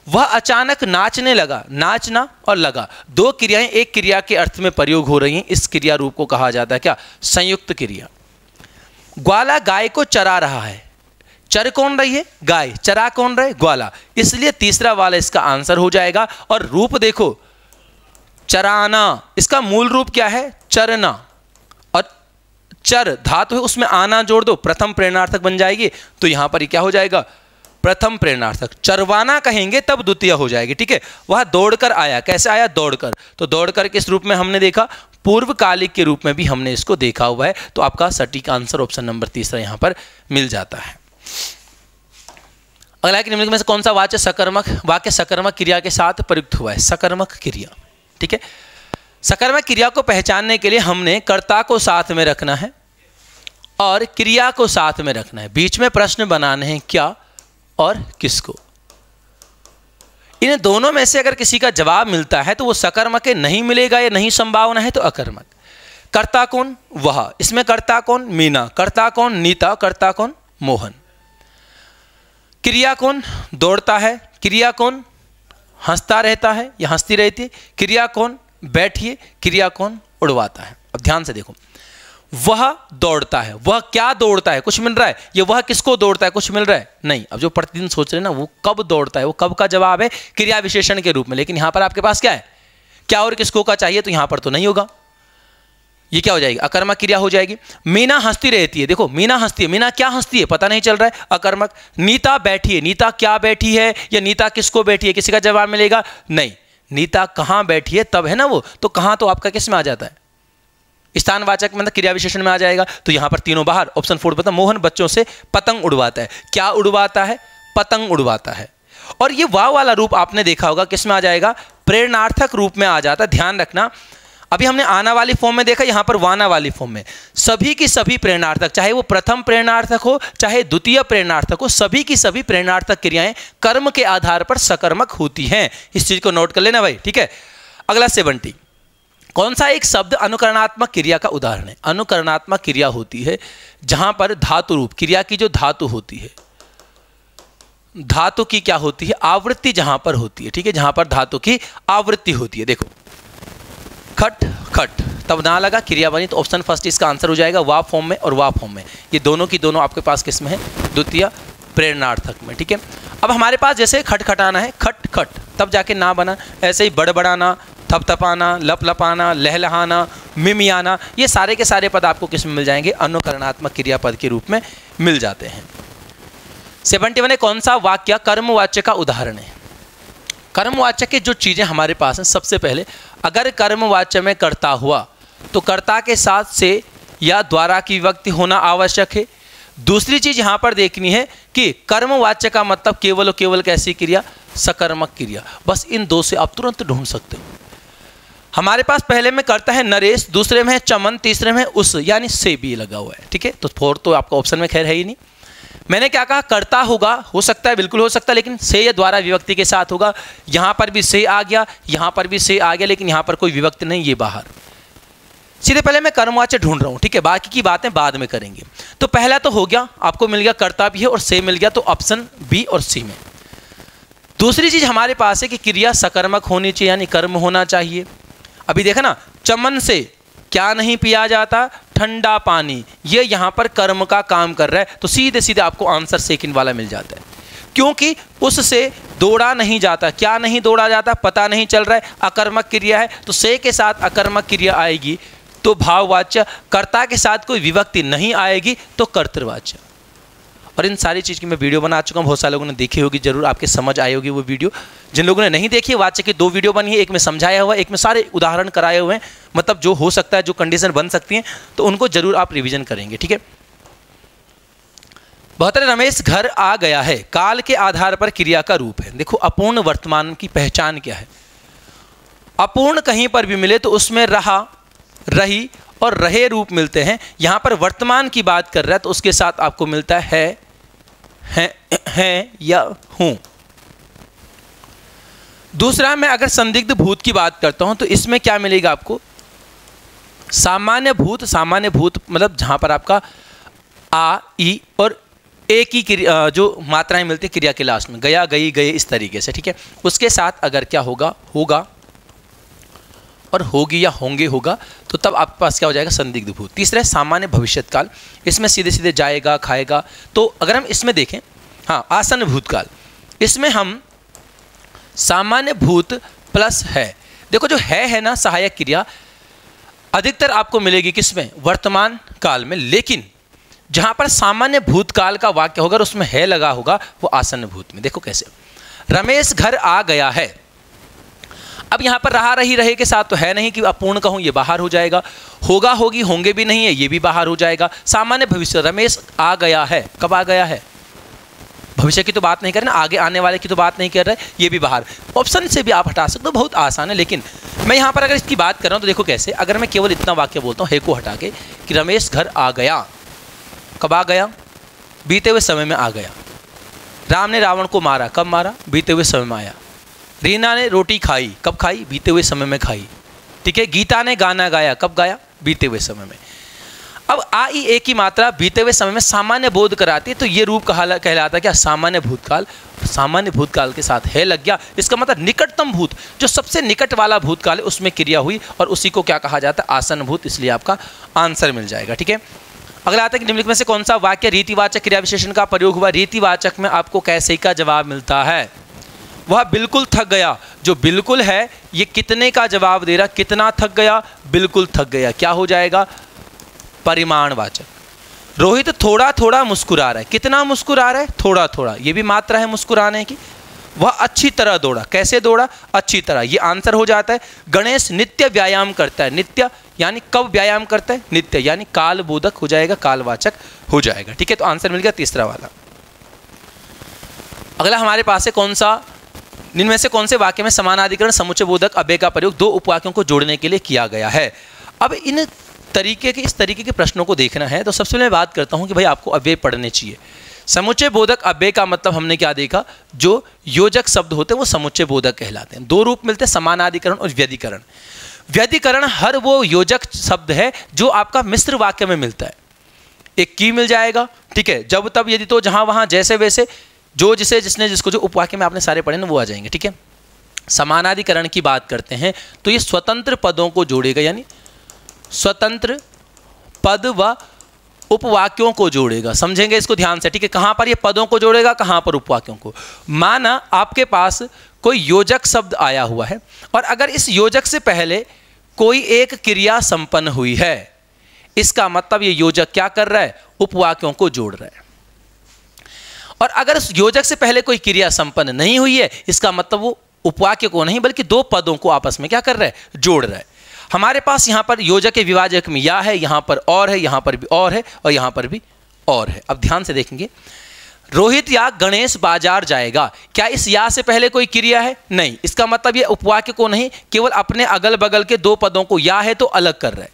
वह अचानक नाचने लगा, नाचना और लगा 2 क्रियाएं एक क्रिया के अर्थ में प्रयोग हो रही हैं, इस क्रिया रूप को कहा जाता है क्या? संयुक्त क्रिया। ग्वाला गाय को चरा रहा है, चर कौन रही है? गाय, चरा कौन रहे? ग्वाला, इसलिए तीसरा वाला इसका आंसर हो जाएगा। और रूप देखो, चराना, इसका मूल रूप क्या है? चरना, और चर धातु है उसमें आना जोड़ दो, प्रथम प्रेरणार्थक बन जाएगी, तो यहां पर क्या हो जाएगा? प्रथम प्रेरणार्थक। चरवाना कहेंगे तब द्वितीय हो जाएगी, ठीक है। वह दौड़कर आया, कैसे आया? दौड़कर। तो दौड़कर किस रूप में हमने देखा? पूर्वकालिक के रूप में भी हमने इसको देखा हुआ है। तो आपका सटीक आंसर ऑप्शन नंबर तीसरा यहां पर मिल जाता है। अगला कि निम्नलिखित में से कौन सा वाच्य सकर्मक वाक्य सकर्मक क्रिया के साथ प्रयुक्त हुआ है? सकर्मक क्रिया, ठीक है। सकर्मक क्रिया को पहचानने के लिए हमने कर्ता को साथ में रखना है और क्रिया को साथ में रखना है। बीच में प्रश्न बनाने हैं, क्या और किसको। इन दोनों में से अगर किसी का जवाब मिलता है तो वो सकर्मक नहीं मिलेगा, या नहीं संभावना है तो अकर्मक। कर्ता कौन? वह। इसमें कर्ता कौन? मीना। कर्ता कौन? नीता। कर्ता कौन? मोहन। क्रिया कौन? दौड़ता है। क्रिया कौन? हंसता रहता है या हंसती रहती है। क्रिया कौन? बैठिए। क्रिया कौन? उड़वाता है। अब ध्यान से देखो, वह दौड़ता है। वह क्या दौड़ता है? कुछ मिल रहा है? ये वह किसको दौड़ता है? कुछ मिल रहा है? नहीं। अब जो प्रतिदिन सोच रहे हैं ना, वो कब दौड़ता है, वो कब का जवाब है क्रिया विशेषण के रूप में। लेकिन यहां पर आपके पास क्या है? क्या और किसको का चाहिए, तो यहां पर तो नहीं होगा। ये क्या हो जाएगी? अकर्मक क्रिया हो जाएगी। मीना हंसती रहती है। देखो, मीना हंसती है। मीना क्या हंसती है? पता नहीं चल रहा है, अकर्मक। नीता बैठी है। नीता क्या बैठी है या नीता किसको बैठी है? किसी का जवाब मिलेगा? नहीं। नीता कहां बैठी है, तब है ना वो। तो कहां तो आपका किस में आ जाता है? स्थानवाचक मतलब क्रिया विशेषण में आ जाएगा। तो यहां पर तीनों बाहर। ऑप्शन 4 बता। मोहन बच्चों से पतंग उड़वाता है। क्या उड़वाता है? पतंग उड़वाता है। और ये वाव वाला रूप आपने देखा होगा, किस में आ जाएगा? प्रेरणार्थक रूप में आ जाता है। ध्यान रखना, अभी हमने आना वाली फॉर्म में देखा, यहां पर वाना वाली फॉर्म में। सभी की सभी प्रेरणार्थक, चाहे वो प्रथम प्रेरणार्थक हो चाहे द्वितीय प्रेरणार्थक हो, सभी की सभी प्रेरणार्थक क्रियाएं कर्म के आधार पर सकर्मक होती हैं। इस चीज को नोट कर लेना भाई, ठीक है। अगला 70। कौन सा एक शब्द अनुकरणात्मक क्रिया का उदाहरण है? अनुकरणात्मक क्रिया होती है जहां पर धातु रूप क्रिया की जो धातु होती है, धातु की क्या होती है? आवृत्ति जहां पर होती है, ठीक है। जहां पर धातु की आवृत्ति होती है। देखो, खट खट, तब ना लगा, क्रिया बनी। तो ऑप्शन फर्स्ट इसका आंसर हो जाएगा, वा फॉर्म में और वा फॉर्म में। ये दोनों की दोनों आपके पास किस में है? द्वितीय प्रेरणार्थक में, ठीक है। अब हमारे पास जैसे खटखटाना है, खट खट, तब जाके ना बना। ऐसे ही बड़बड़ाना, थपथपाना, लपलपाना, लहलहाना, मिमियाना, ये सारे के सारे पद आपको किस में मिल जाएंगे? अनुकरणात्मक क्रिया पद के रूप में मिल जाते हैं। 71 है, कौन सा वाक्य कर्मवाच्य का उदाहरण है? कर्मवाच्य की जो चीजें हमारे पास हैं, सबसे पहले अगर कर्मवाच्य में कर्ता हुआ तो कर्ता के साथ से या द्वारा की विभक्ति होना आवश्यक है। दूसरी चीज यहां पर देखनी है कि कर्मवाच्य का मतलब केवल और केवल कैसी क्रिया? सकर्मक क्रिया। बस इन दो से आप तुरंत ढूंढ सकते हो। हमारे पास पहले में कर्ता है नरेश, दूसरे में है चमन, तीसरे में है उस, यानी से भी लगा हुआ है, ठीक है। तो 4 तो आपका ऑप्शन में खैर है ही नहीं। मैंने क्या कहा? कर्ता होगा, हो सकता है, बिल्कुल हो सकता है, लेकिन से या द्वारा विभक्ति के साथ होगा। यहां पर भी से आ गया, यहां पर भी से आ गया, लेकिन यहां पर कोई विभक्ति नहीं, ये बाहर। सीधे पहले मैं कर्मवाच्य ढूंढ रहा हूं, ठीक है। बाकी की बातें बाद में करेंगे। तो पहला तो हो गया, आपको मिल गया कर्ता भी है और से मिल गया, तो ऑप्शन बी और सी में। दूसरी चीज हमारे पास है कि क्रिया सकर्मक होनी चाहिए, यानी कर्म होना चाहिए। अभी देखा ना, चमन से क्या नहीं पिया जाता? ठंडा पानी। ये यहां पर कर्म का काम कर रहा है, तो सीधे सीधे आपको आंसर सेकंड वाला मिल जाता है, क्योंकि उससे दौड़ा नहीं जाता। क्या नहीं दौड़ा जाता? पता नहीं चल रहा है, अकर्मक क्रिया है। तो से के साथ अकर्मक क्रिया आएगी तो भाववाच्य, कर्ता के साथ कोई विभक्ति नहीं आएगी तो कर्तृवाच्य। और इन सारी चीज़ की मैं वीडियो बना चुका हूँ, बहुत सारे लोगों ने देखी होगी, जरूर आपके समझ आई होगी वो वीडियो। जिन लोगों ने नहीं देखी है, वाच्य की 2 वीडियो बनी है, एक में समझाया हुआ है, एक में सारे उदाहरण कराए हुए हैं, मतलब जो हो सकता है, जो कंडीशन बन सकती हैं, तो उनको जरूर आप रिवीजन करेंगे, ठीक है। 72 रमेश घर आ गया है, काल के आधार पर क्रिया का रूप है। देखो, अपूर्ण वर्तमान की पहचान क्या है? अपूर्ण कहीं पर भी मिले तो उसमें रहा, रही और रहे रूप मिलते हैं। यहां पर वर्तमान की बात कर रहा है तो उसके साथ आपको मिलता है या हूं। दूसरा, मैं अगर संदिग्ध भूत की बात करता हूं तो इसमें क्या मिलेगा आपको? सामान्य भूत। सामान्य भूत मतलब जहां पर आपका आ, ई और एक ही जो मात्राएं मिलती है क्रिया के लास्ट में, गया, गई, गए, इस तरीके से, ठीक है। उसके साथ अगर क्या होगा? होगा और होगी या होंगे होगा, तो तब आपके पास क्या हो जाएगा? संदिग्ध भूत। तीसरा है सामान्य भविष्यत्काल। इसमें सीधे सीधे जाएगा, खाएगा। तो अगर हम इसमें देखें, हाँ, आसन्न भूतकाल, इसमें हम सामान्य भूत प्लस है। देखो, जो है ना सहायक क्रिया, अधिकतर आपको मिलेगी किसमें? वर्तमान काल में। लेकिन जहां पर सामान्य भूतकाल का वाक्य होगा और उसमें है लगा होगा वो आसन्न भूत में। देखो कैसे, रमेश घर आ गया है। अब यहां पर रहा रही रहे के साथ तो है नहीं कि अपूर्ण कहूं, ये बाहर हो जाएगा। होगा होगी होंगे भी नहीं है, ये भी बाहर हो जाएगा। सामान्य भविष्य, रमेश आ गया है, कब आ गया है, भविष्य की तो बात नहीं कर रहे ना, आगे आने वाले की तो बात नहीं कर रहे, ये भी बाहर। ऑप्शन से भी आप हटा सकते हो, बहुत आसान है। लेकिन मैं यहाँ पर अगर इसकी बात कर रहा हूँ तो देखो कैसे, अगर मैं केवल इतना वाक्य बोलता हूँ है को हटा के कि रमेश घर आ गया, कब आ गया, बीते हुए समय में आ गया। राम ने रावण को मारा, कब मारा, बीते हुए समय में आया। रीना ने रोटी खाई, कब खाई, बीते हुए समय में खाई। ठीक है, गीता ने गाना गाया, कब गाया, बीते हुए समय में। अब आ ई ए की मात्रा बीते हुए समय में सामान्य बोध कराती है, तो ये रूप कहलाता है क्या, सामान्य भूतकाल। सामान्य भूतकाल के साथ है लग गया, इसका मतलब निकटतम भूत, जो सबसे निकट वाला भूतकाल है उसमें क्रिया हुई और उसी को क्या कहा जाता है, आसन्न भूत। इसलिए आपका आंसर मिल जाएगा। ठीक है, अगला आता है कि निम्नलिखित में से कौन सा वाक्य रीतिवाचक क्रिया विशेषण का प्रयोग हुआ। रीतिवाचक में आपको कैसे का जवाब मिलता है, वह बिल्कुल थक गया। जो बिल्कुल है ये कितने का जवाब दे रहा, कितना थक गया, बिल्कुल थक गया, क्या हो जाएगा, परिमाणवाचक। रोहित थोड़ा थोड़ा मुस्कुरा रहा है, कितना मुस्कुरा रहा है, थोड़ा थोड़ा, ये भी मात्रा है मुस्कुराने की। वह अच्छी तरह दौड़ा, कैसे दौड़ा, अच्छी तरह, ये आंसर हो जाता है। गणेश नित्य व्यायाम करता है, नित्य यानी कब व्यायाम करता है, नित्य यानी काल बोधक हो जाएगा, कालवाचक हो जाएगा। ठीक है, तो आंसर मिल गया तीसरा वाला। अगला हमारे पास है कौन सा, इनमें से कौन से वाक्य में समानाधिकरण समुच्चय बोधक अव्यय का प्रयोग दो उपवाक्यों को जोड़ने के लिए किया गया है। अब इस तरीके के प्रश्नों को देखना है तो सबसे पहले बात करता हूं कि भाई आपको अव्यय पढ़ने चाहिए। समुच्चय बोधक अव्यय का मतलब हमने क्या देखा, जो योजक शब्द होते हैं वो समुच्चय बोधक कहलाते हैं। दो रूप मिलते हैं, समानाधिकरण और व्यधिकरण। व्यधिकरण हर वो योजक शब्द है जो आपका मिश्र वाक्य में मिलता है। एक की मिल जाएगा, ठीक है, जब तब यदि तो जहां वहां जैसे वैसे, जो जिसे जिसने जिसको, जो उपवाक्य में आपने सारे पढ़े ना वो आ जाएंगे। ठीक है, समानाधिकरण की बात करते हैं तो ये स्वतंत्र पदों को जोड़ेगा, यानी स्वतंत्र पद व उपवाक्यों को जोड़ेगा। समझेंगे इसको ध्यान से। ठीक है, कहां पर ये पदों को जोड़ेगा, कहां पर उपवाक्यों को। माना आपके पास कोई योजक शब्द आया हुआ है और अगर इस योजक से पहले कोई एक क्रिया संपन्न हुई है, इसका मतलब ये योजक क्या कर रहा है, उपवाक्यों को जोड़ रहा है। और अगर उस योजक से पहले कोई क्रिया संपन्न नहीं हुई है, इसका मतलब वो उपवाक्य को नहीं बल्कि दो पदों को आपस में क्या कर रहा है, जोड़ रहा है। हमारे पास यहां पर योजक के विभाजक में या है, यहां पर और है, यहां पर भी और है और यहां पर भी और है। अब ध्यान से देखेंगे, रोहित या गणेश बाजार जाएगा, क्या इस या से पहले कोई क्रिया है, नहीं, इसका मतलब ये उपवाक्य को नहीं, केवल अपने अगल बगल के दो पदों को या है तो अलग कर रहा है।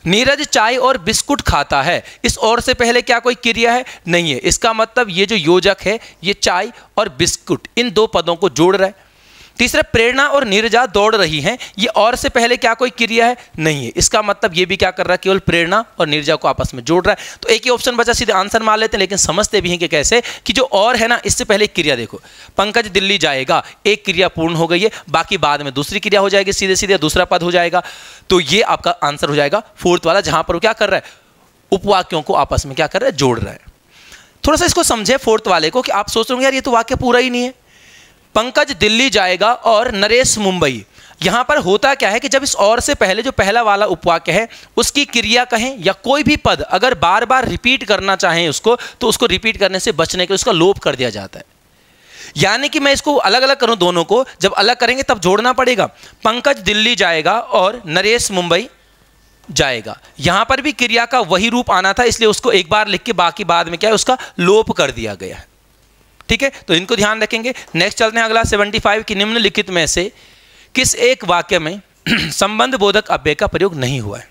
नीरज चाय और बिस्कुट खाता है, इस और से पहले क्या कोई क्रिया है, नहीं है, इसका मतलब ये जो योजक है ये चाय और बिस्कुट इन दो पदों को जोड़ रहा है। तीसरा, प्रेरणा और नीरजा दौड़ रही हैं, ये और से पहले क्या कोई क्रिया है, नहीं है, इसका मतलब ये भी क्या कर रहा है, केवल प्रेरणा और नीरजा को आपस में जोड़ रहा है। तो एक ही ऑप्शन बचा, सीधे आंसर मान लेते हैं, लेकिन समझते भी हैं कि कैसे, कि जो और है ना इससे पहले एक क्रिया देखो, पंकज दिल्ली जाएगा, एक क्रिया पूर्ण हो गई है, बाकी बाद में दूसरी क्रिया हो जाएगी, सीधे सीधे दूसरा पद हो जाएगा। तो ये आपका आंसर हो जाएगा फोर्थ वाला, जहां पर वो क्या कर रहा है, उपवाक्यों को आपस में क्या कर रहा है, जोड़ रहा है। थोड़ा सा इसको समझे फोर्थ वाले को, कि आप सोच रहे होंगे यार ये तो वाक्य पूरा ही नहीं है। पंकज दिल्ली जाएगा और नरेश मुंबई, यहां पर होता क्या है कि जब इस और से पहले जो पहला वाला उपवाक्य है उसकी क्रिया कहें या कोई भी पद अगर बार बार रिपीट करना चाहें उसको, तो उसको रिपीट करने से बचने के लिए उसका लोप कर दिया जाता है। यानी कि मैं इसको अलग अलग करूं दोनों को, जब अलग करेंगे तब जोड़ना पड़ेगा। पंकज दिल्ली जाएगा और नरेश मुंबई जाएगा, यहां पर भी क्रिया का वही रूप आना था, इसलिए उसको एक बार लिख के बाकी बाद में क्या है उसका लोप कर दिया गया है। ठीक है, तो इनको ध्यान रखेंगे। नेक्स्ट चलते हैं अगला 75 की निम्नलिखित में से किस एक वाक्य में संबंध बोधक अव्यय का प्रयोग नहीं हुआ है।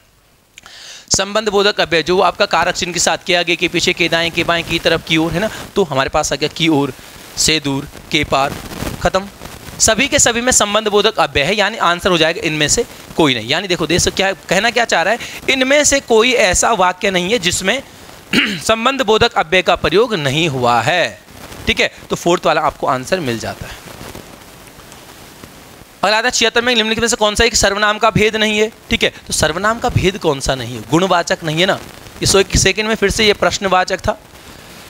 संबंध बोधक अव्यय जो आपका कारक चिन्ह के साथ किया आगे के पीछे के दाएं के बाएं की तरफ की ओर है ना, तो हमारे पास आ गया की ओर, से दूर, के पार, खत्म। सभी के सभी में संबंध बोधक अव्यय है, यानी आंसर हो जाएगा इनमें से कोई नहीं। यानी देखो देख क्या कहना क्या चाह रहा है, इनमें से कोई ऐसा वाक्य नहीं है जिसमें संबंध बोधक अव्यय का प्रयोग नहीं हुआ है। ठीक है, तो फोर्थ वाला आपको आंसर मिल जाता है। अगला आता है 76 में निम्नलिखित में से कौन सा एक सर्वनाम का भेद नहीं है। ठीक है, तो सर्वनाम का भेद कौन सा नहीं है, गुणवाचक नहीं है ना, इस एक सेकंड में फिर से ये प्रश्नवाचक था।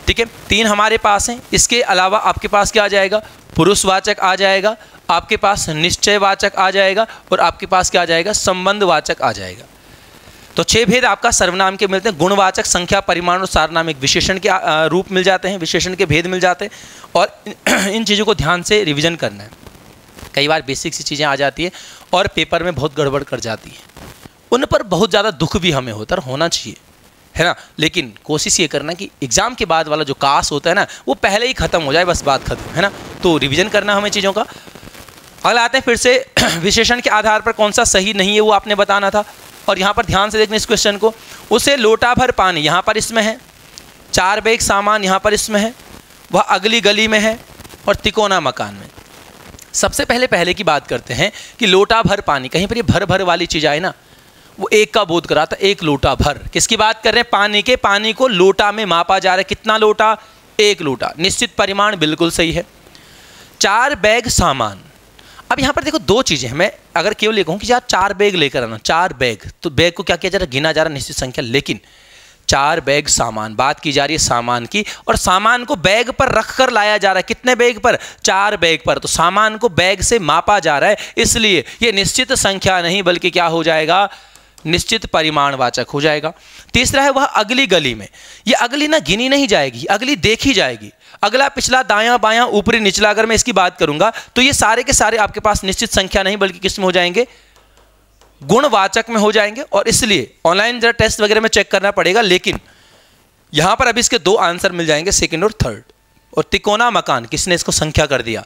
ठीक है, तीन हमारे पास हैं, इसके अलावा आपके पास क्या आ जाएगा, पुरुषवाचक आ जाएगा, आपके पास निश्चयवाचक आ जाएगा और आपके पास क्या आ जाएगा, संबंधवाचक आ जाएगा। तो 6 भेद आपका सर्वनाम के मिलते हैं। गुणवाचक, संख्या, परिमाण और सार्वनामिक विशेषण के रूप मिल जाते हैं, विशेषण के भेद मिल जाते हैं। और इन चीज़ों को ध्यान से रिवीजन करना है। कई बार बेसिक सी चीज़ें आ जाती है और पेपर में बहुत गड़बड़ कर जाती है, उन पर बहुत ज़्यादा दुख भी हमें होता है, होना चाहिए, है ना। लेकिन कोशिश ये करना कि एग्जाम के बाद वाला जो कास होता है ना, वो पहले ही खत्म हो जाए, बस बात खत्म, है ना। तो रिवीजन करना हमें चीज़ों का। अगला आते हैं फिर से विशेषण के आधार पर कौन सा सही नहीं है वो आपने बताना था। और यहाँ पर ध्यान से देखना इस क्वेश्चन को। उसे लोटा भर पानी, यहाँ पर इसमें है। 4 बैग सामान, यहाँ पर इसमें है। वह अगली गली में है और तिकोना मकान में। सबसे पहले की बात करते हैं कि लोटा भर पानी, कहीं पर ये भर भर वाली चीज़ आए ना, वो एक का बोध कराता, एक लोटा भर। किसकी बात कर रहे हैं? पानी के। पानी को लोटा में मापा जा रहा है। कितना लोटा? 1 लोटा। निश्चित परिमाण बिल्कुल सही है। 4 बैग सामान। अब यहाँ पर देखो 2 चीज़ें हैं। मैं अगर केवल ये कहूँ कि यार 4 बैग लेकर आना, 4 बैग, तो बैग को क्या किया जा रहा है? गिना जा रहा है, निश्चित संख्या। लेकिन 4 बैग सामान, बात की जा रही है सामान की, और सामान को बैग पर रख कर लाया जा रहा है। कितने बैग पर? 4 बैग पर। तो सामान को बैग से मापा जा रहा है, इसलिए ये निश्चित संख्या नहीं बल्कि क्या हो जाएगा? निश्चित परिमाणवाचक हो जाएगा। तीसरा है वह अगली गली में। ये अगली ना गिनी नहीं जाएगी, अगली देखी जाएगी। अगला, पिछला, दायां बायां, ऊपरी, निचला, अगर मैं इसकी बात करूंगा तो ये सारे के सारे आपके पास निश्चित संख्या नहीं बल्कि किस में हो जाएंगे? गुणवाचक में हो जाएंगे। और इसलिए ऑनलाइन जरा टेस्ट वगैरह में चेक करना पड़ेगा। लेकिन यहां पर अभी इसके 2 आंसर मिल जाएंगे, सेकंड और थर्ड। और तिकोना मकान, किसने इसको संख्या कर दिया?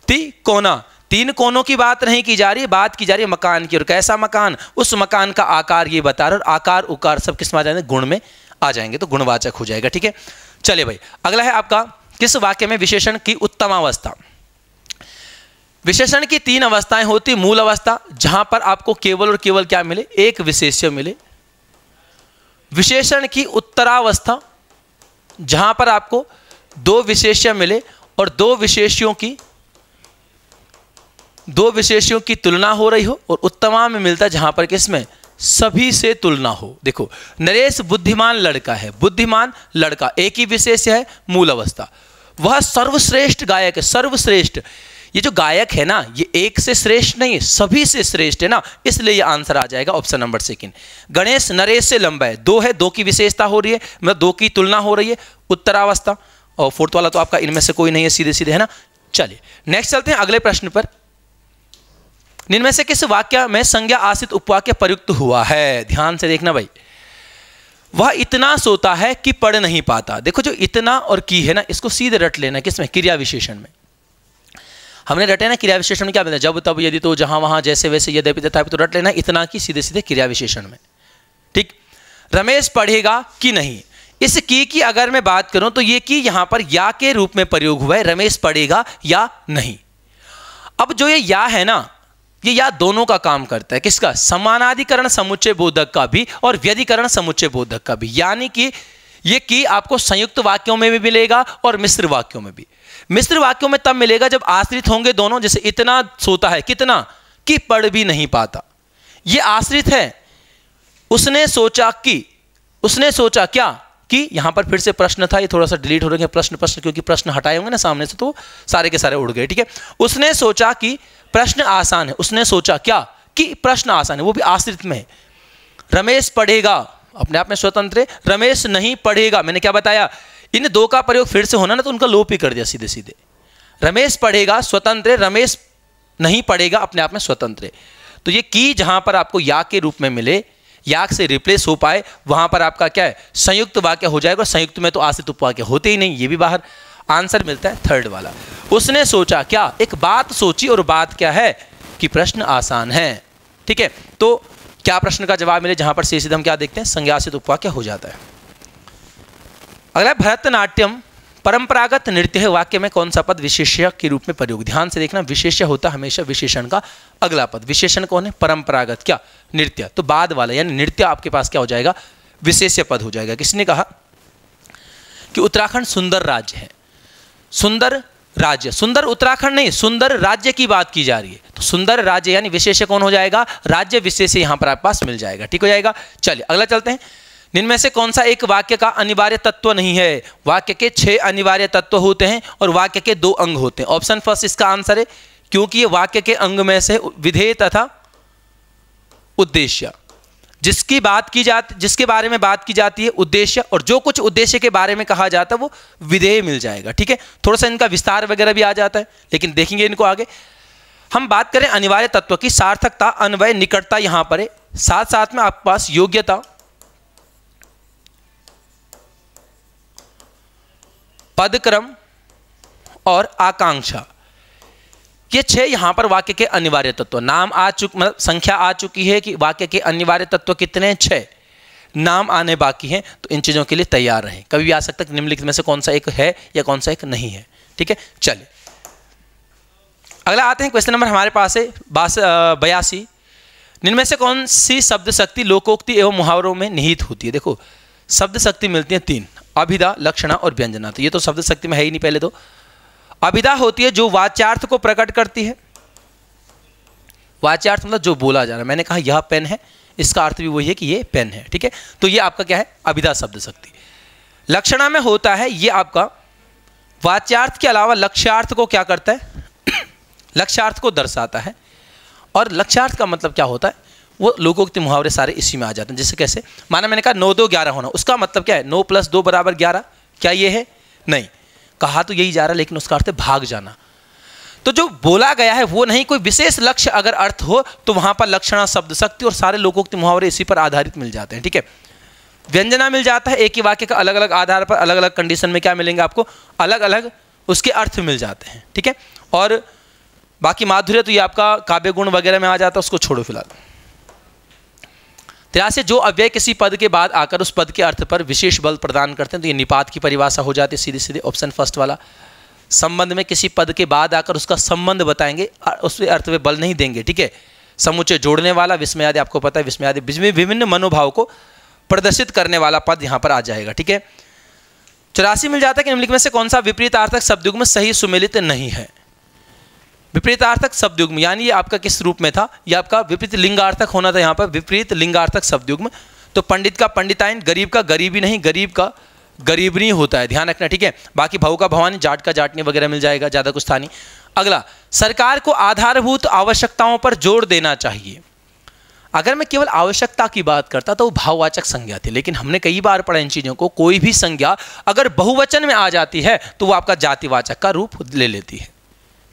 तिकोना। 3 कोनों की बात नहीं की जा रही है, बात की जा रही है मकान की। और कैसा मकान? उस मकान का आकार ये बता रहा है। और आकार उकार सब किस में आ जाएंगे? गुण में आ जाएंगे, तो गुणवाचक हो जाएगा। ठीक है, चलिए भाई अगला है आपका, किस वाक्य में विशेषण की उत्तम अवस्था? विशेषण की 3 अवस्थाएं होती। मूल अवस्था, जहां पर आपको केवल और केवल क्या मिले? एक विशेष्य मिले। विशेषण की उत्तरावस्था, जहां पर आपको 2 विशेष्य मिले और 2 विशेष्यों की तुलना हो रही हो। और उत्तमा में मिलता है जहां पर किसमें? सभी से तुलना हो। देखो, नरेश बुद्धिमान लड़का है, बुद्धिमान लड़का एक ही विशेष्य है, मूल अवस्था। वह सर्वश्रेष्ठ गायक है, सर्वश्रेष्ठ। ये जो गायक है ना, ये एक से श्रेष्ठ नहीं है, सभी से श्रेष्ठ है ना, इसलिए ये आंसर आ जाएगा option number second. Ganesh Naresh से लंबा है, 2 है, 2 की विशेषता हो रही है, मतलब 2 की तुलना हो रही है, उत्तरावस्था। और फोर्थ वाला तो आपका इनमें से कोई नहीं है, सीधे सीधे, है ना। चलिए नेक्स्ट चलते हैं अगले प्रश्न पर। इनमें से किस वाक्य में संज्ञा आश्रित उपवाक्य प्रयुक्त हुआ है? ध्यान से देखना भाई। वह इतना सोता है कि पढ़ नहीं पाता। देखो, जो इतना और की है ना, इसको सीधे रट लेना। किसमें? क्रिया विशेषण में। हमने रटे ना क्रिया विशेषण में क्या मिलता है? जब तब यदि तो जहां वहां जैसे वैसे यद्यपि तथापि, तो रट लेना इतना की सीधे सीधे क्रिया विशेषण में। ठीक। रमेश पढ़ेगा कि नहीं, इस की अगर मैं बात करूं तो ये की यहां पर या के रूप में प्रयोग हुआ है। रमेश पढ़ेगा या नहीं। अब जो ये या है ना, ये या दोनों का काम करता है। किसका? समानाधिकरण समुच्चय बोधक का भी और व्यधिकरण समुच्चय बोधक का भी। यानी कि ये की आपको संयुक्त वाक्यों में भी मिलेगा और मिश्र वाक्यों में भी। मिश्र वाक्यों में तब मिलेगा जब आश्रित होंगे दोनों। जैसे इतना सोता है, कितना? कि पढ़ भी नहीं पाता, ये आश्रित है। उसने सोचा कि, उसने सोचा क्या? कि यहां पर फिर से प्रश्न था, ये थोड़ा सा डिलीट हो रहे हैं प्रश्न, क्योंकि प्रश्न हटाए होंगे ना सामने से, तो सारे के सारे उड़ गए। ठीक है, उसने सोचा कि प्रश्न आसान है। उसने सोचा क्या? कि प्रश्न आसान है, वो भी आश्रित में है। रमेश पढ़ेगा, अपने आप में स्वतंत्र है। रमेश नहीं पढ़ेगा, मैंने क्या बताया? इन 2 का प्रयोग फिर से होना ना, तो उनका लोप ही कर दिया सीधे सीधे। रमेश पढ़ेगा स्वतंत्र है, रमेश नहीं पढ़ेगा अपने आप में स्वतंत्र है। तो ये की जहां पर आपको या के रूप में मिले, या से रिप्लेस हो पाए, वहां पर आपका क्या है? संयुक्त वाक्य हो जाएगा। संयुक्त में तो आश्रित उपवाक्य होते ही नहीं, ये भी बाहर। आंसर मिलता है थर्ड वाला। उसने सोचा क्या? एक बात सोची, और बात क्या है? कि प्रश्न आसान है। ठीक है, तो क्या प्रश्न का जवाब मिले? जहां पर सीधे हम क्या देखते हैं? संज्ञासित उपवाक्य हो जाता है। अगला, भरतनाट्यम परंपरागत नृत्य है। वाक्य में कौन सा पद विशेष्य के रूप में प्रयोग? ध्यान से देखना, विशेष्य होता हमेशा विशेषण का अगला पद। विशेषण कौन है? परंपरागत क्या? नृत्य। तो बाद वाला यानी नृत्य आपके पास क्या हो जाएगा? विशेष्य पद हो जाएगा। किसने कहा कि उत्तराखंड सुंदर राज्य है? सुंदर राज्य, सुंदर उत्तराखंड नहीं, सुंदर राज्य की बात की जा रही है। तो सुंदर राज्य यानी विशेष्य कौन हो जाएगा? राज्य विशेष्य यहां पर आपके पास मिल जाएगा। ठीक हो जाएगा। चलिए अगला चलते हैं। इनमें से कौन सा एक वाक्य का अनिवार्य तत्व नहीं है? वाक्य के 6 अनिवार्य तत्व होते हैं और वाक्य के 2 अंग होते हैं। ऑप्शन फर्स्ट इसका आंसर है, क्योंकि ये वाक्य के अंग में से विधेय तथा उद्देश्य, जिसके बारे में बात की जाती है उद्देश्य, और जो कुछ उद्देश्य के बारे में कहा जाता है वो विधेय मिल जाएगा। ठीक है, थोड़ा सा इनका विस्तार वगैरह भी आ जाता है, लेकिन देखेंगे इनको आगे। हम बात करें अनिवार्य तत्व की, सार्थकता, अन्वय, निकटता यहां पर है, साथ साथ में आपके पास योग्यता, पदक्रम और आकांक्षा, ये 6 यहां पर वाक्य के अनिवार्य तत्व। नाम आ मतलब संख्या आ चुकी है कि वाक्य के अनिवार्य तत्व कितने हैं, 6। नाम आने बाकी हैं, तो इन चीजों के लिए तैयार रहें। कभी भी आ सकता है निम्नलिखित में से कौन सा एक है या कौन सा एक नहीं है। ठीक है, चलिए अगला आते हैं। क्वेश्चन नंबर हमारे पास है 82। निम्न में से कौन सी शब्द शक्ति लोकोक्ति एवं मुहावरों में निहित होती है। देखो शब्द शक्ति मिलती है 3, अभिधा, लक्षणा और व्यंजना। तो ये तो शब्द शक्ति में है ही नहीं। पहले तो अभिधा होती है जो वाच्यार्थ को प्रकट करती है। वाच्यार्थ मतलब जो बोला जा रहा है। मैंने कहा यह पेन है, इसका अर्थ भी वही है कि ये पेन है। ठीक है, तो ये आपका क्या है, अभिधा शब्द शक्ति। लक्षणा में होता है ये आपका वाच्यार्थ के अलावा लक्ष्यार्थ को क्या करता है, लक्ष्यार्थ को दर्शाता है। और लक्ष्यार्थ का मतलब क्या होता है, वो लोकोक्ति मुहावरे सारे इसी में आ जाते हैं। जैसे कैसे, माना मैंने कहा 9 2 11 होना, उसका मतलब क्या है, 9 + 2 = 11। क्या ये है, नहीं, कहा तो यही जा रहा है, लेकिन उसका अर्थ है भाग जाना। तो जो बोला गया है वो नहीं, कोई विशेष लक्ष्य अगर अर्थ हो तो वहां पर लक्षणा, शब्द शक्ति और सारे लोकोक्ति मुहावरे इसी पर आधारित मिल जाते हैं। ठीक है, व्यंजना मिल जाता है, एक ही वाक्य का अलग अलग आधार पर अलग अलग कंडीशन में क्या मिलेंगे आपको, अलग अलग उसके अर्थ मिल जाते हैं। ठीक है, और बाकी माधुर्य तो ये आपका काव्य गुण वगैरह में आ जाता है, उसको छोड़ो फिलहाल। 83, जो अव्यय किसी पद के बाद आकर उस पद के अर्थ पर विशेष बल प्रदान करते हैं, तो ये निपात की परिभाषा हो जाती है सीधे सीधे। ऑप्शन फर्स्ट वाला, संबंध में किसी पद के बाद आकर उसका संबंध बताएंगे, उसके अर्थ में बल नहीं देंगे। ठीक है, समुच्चय जोड़ने वाला, विस्मयादि आपको पता है, विस्मयादि विभिन्न मनोभाव को प्रदर्शित करने वाला पद यहाँ पर आ जाएगा। ठीक है, 84 मिल जाता है कि निम्नलिखित में से कौन सा विपरीतार्थक शब्दयुग्म सही सुमेलित नहीं है। विपरीतार्थक शब्दयुग्म यानी ये आपका किस रूप में था, ये आपका विपरीत लिंगार्थक होना था यहाँ पर, विपरीत लिंगार्थक शब्दयुग्म। तो पंडित का पंडिताइन, गरीब का गरीबी नहीं, गरीब का गरीबनी होता है, ध्यान रखना। ठीक है, बाकी भाऊ का भवानी, जाट का जाटनी वगैरह मिल जाएगा, ज़्यादा कुछ था नहीं। अगला, सरकार को आधारभूत आवश्यकताओं पर जोर देना चाहिए। अगर मैं केवल आवश्यकता की बात करता तो वो भाववाचक संज्ञा थी, लेकिन हमने कई बार पढ़ा इन चीज़ों को, कोई भी संज्ञा अगर बहुवचन में आ जाती है तो वो आपका जातिवाचक का रूप ले लेती है।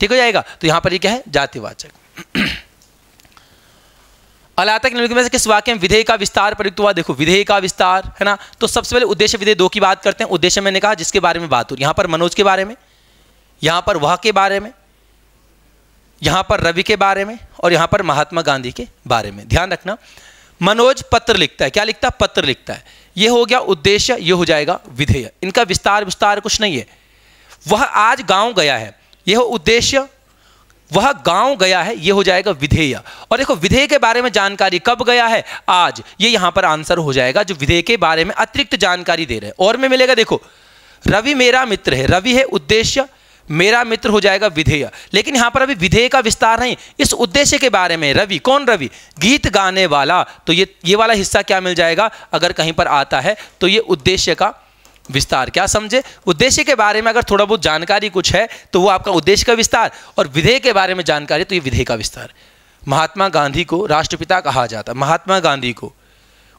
ठीक हो जाएगा, तो यहां पर ये क्या है, जातिवाचक। अलातक निम्नलिखित में से किस वाक्य में विधेय का विस्तार प्रयुक्त हुआ। देखो विधेय का विस्तार है ना, तो सबसे पहले उद्देश्य विधेय 2 की बात करते हैं। उद्देश्य मैंने कहा जिसके बारे में बात हो रही, यहां पर मनोज के बारे में, यहां पर वह के बारे में, यहां पर रवि के बारे में, और यहां पर महात्मा गांधी के बारे में। ध्यान रखना, मनोज पत्र लिखता है, क्या लिखता है, पत्र लिखता है। यह हो गया उद्देश्य, यह हो जाएगा विधेय। इनका विस्तार कुछ नहीं है। वह आज गांव गया है, यह उद्देश्य, वह गांव गया है, यह हो जाएगा विधेय। और देखो विधेय के बारे में जानकारी कब गया है, आज, ये यहां पर आंसर हो जाएगा जो विधेय के बारे में अतिरिक्त जानकारी दे रहे हैं। और में मिलेगा, देखो रवि मेरा मित्र है, रवि है उद्देश्य, मेरा मित्र हो जाएगा विधेय। लेकिन यहां पर अभी विधेय का विस्तार नहीं, इस उद्देश्य के बारे में। रवि कौन, रवि गीत गाने वाला, तो ये वाला हिस्सा क्या मिल जाएगा, अगर कहीं पर आता है तो ये उद्देश्य का विस्तार। क्या समझे, उद्देश्य के बारे में अगर थोड़ा बहुत जानकारी कुछ है तो वो आपका उद्देश्य का विस्तार, और विधेय के बारे में जानकारी तो ये विधेय का विस्तार। महात्मा गांधी को राष्ट्रपिता कहा जाता है, महात्मा गांधी को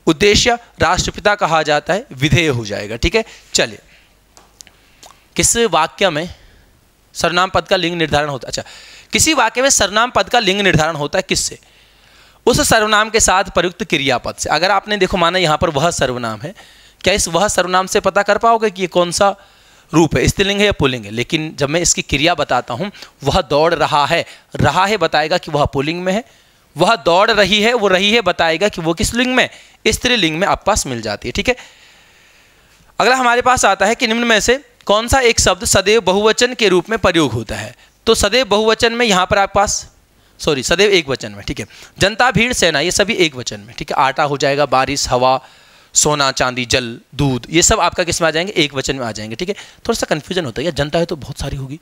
उद्देश्य, राष्ट्रपिता कहा जाता है, विधेय हो जाएगा। ठीक है, चलिए किस वाक्य में सर्वनाम पद का लिंग निर्धारण होता है। अच्छा, किसी वाक्य में सर्वनाम पद का लिंग निर्धारण होता है किससे, उस सर्वनाम के साथ प्रयुक्त क्रियापद से। अगर आपने देखो माना यहाँ पर वह सर्वनाम है, क्या इस वह सर्वनाम से पता कर पाओगे कि ये कौन सा रूप है, स्त्रीलिंग है या पुल्लिंग है। लेकिन जब मैं इसकी क्रिया बताता हूँ, वह दौड़ रहा है बताएगा कि वह पुल्लिंग में है, वह दौड़ रही है, वो रही है बताएगा कि वो किस लिंग में, स्त्रीलिंग में आप पास मिल जाती है। ठीक है, अगला हमारे पास आता है कि निम्न में से कौन सा एक शब्द सदैव बहुवचन के रूप में प्रयोग होता है। तो सदैव बहुवचन में यहाँ पर आपके पास, सॉरी सदैव एक वचन में। ठीक है, जनता, भीड़, सेना, ये सभी एक वचन में। ठीक है, आटा हो जाएगा, बारिश, हवा, सोना, चांदी, जल, दूध, ये सब आपका किस में आ जाएंगे, एक वचन में आ जाएंगे। ठीक है, थोड़ा सा कंफ्यूजन होता है, या जनता है तो बहुत सारी होगी,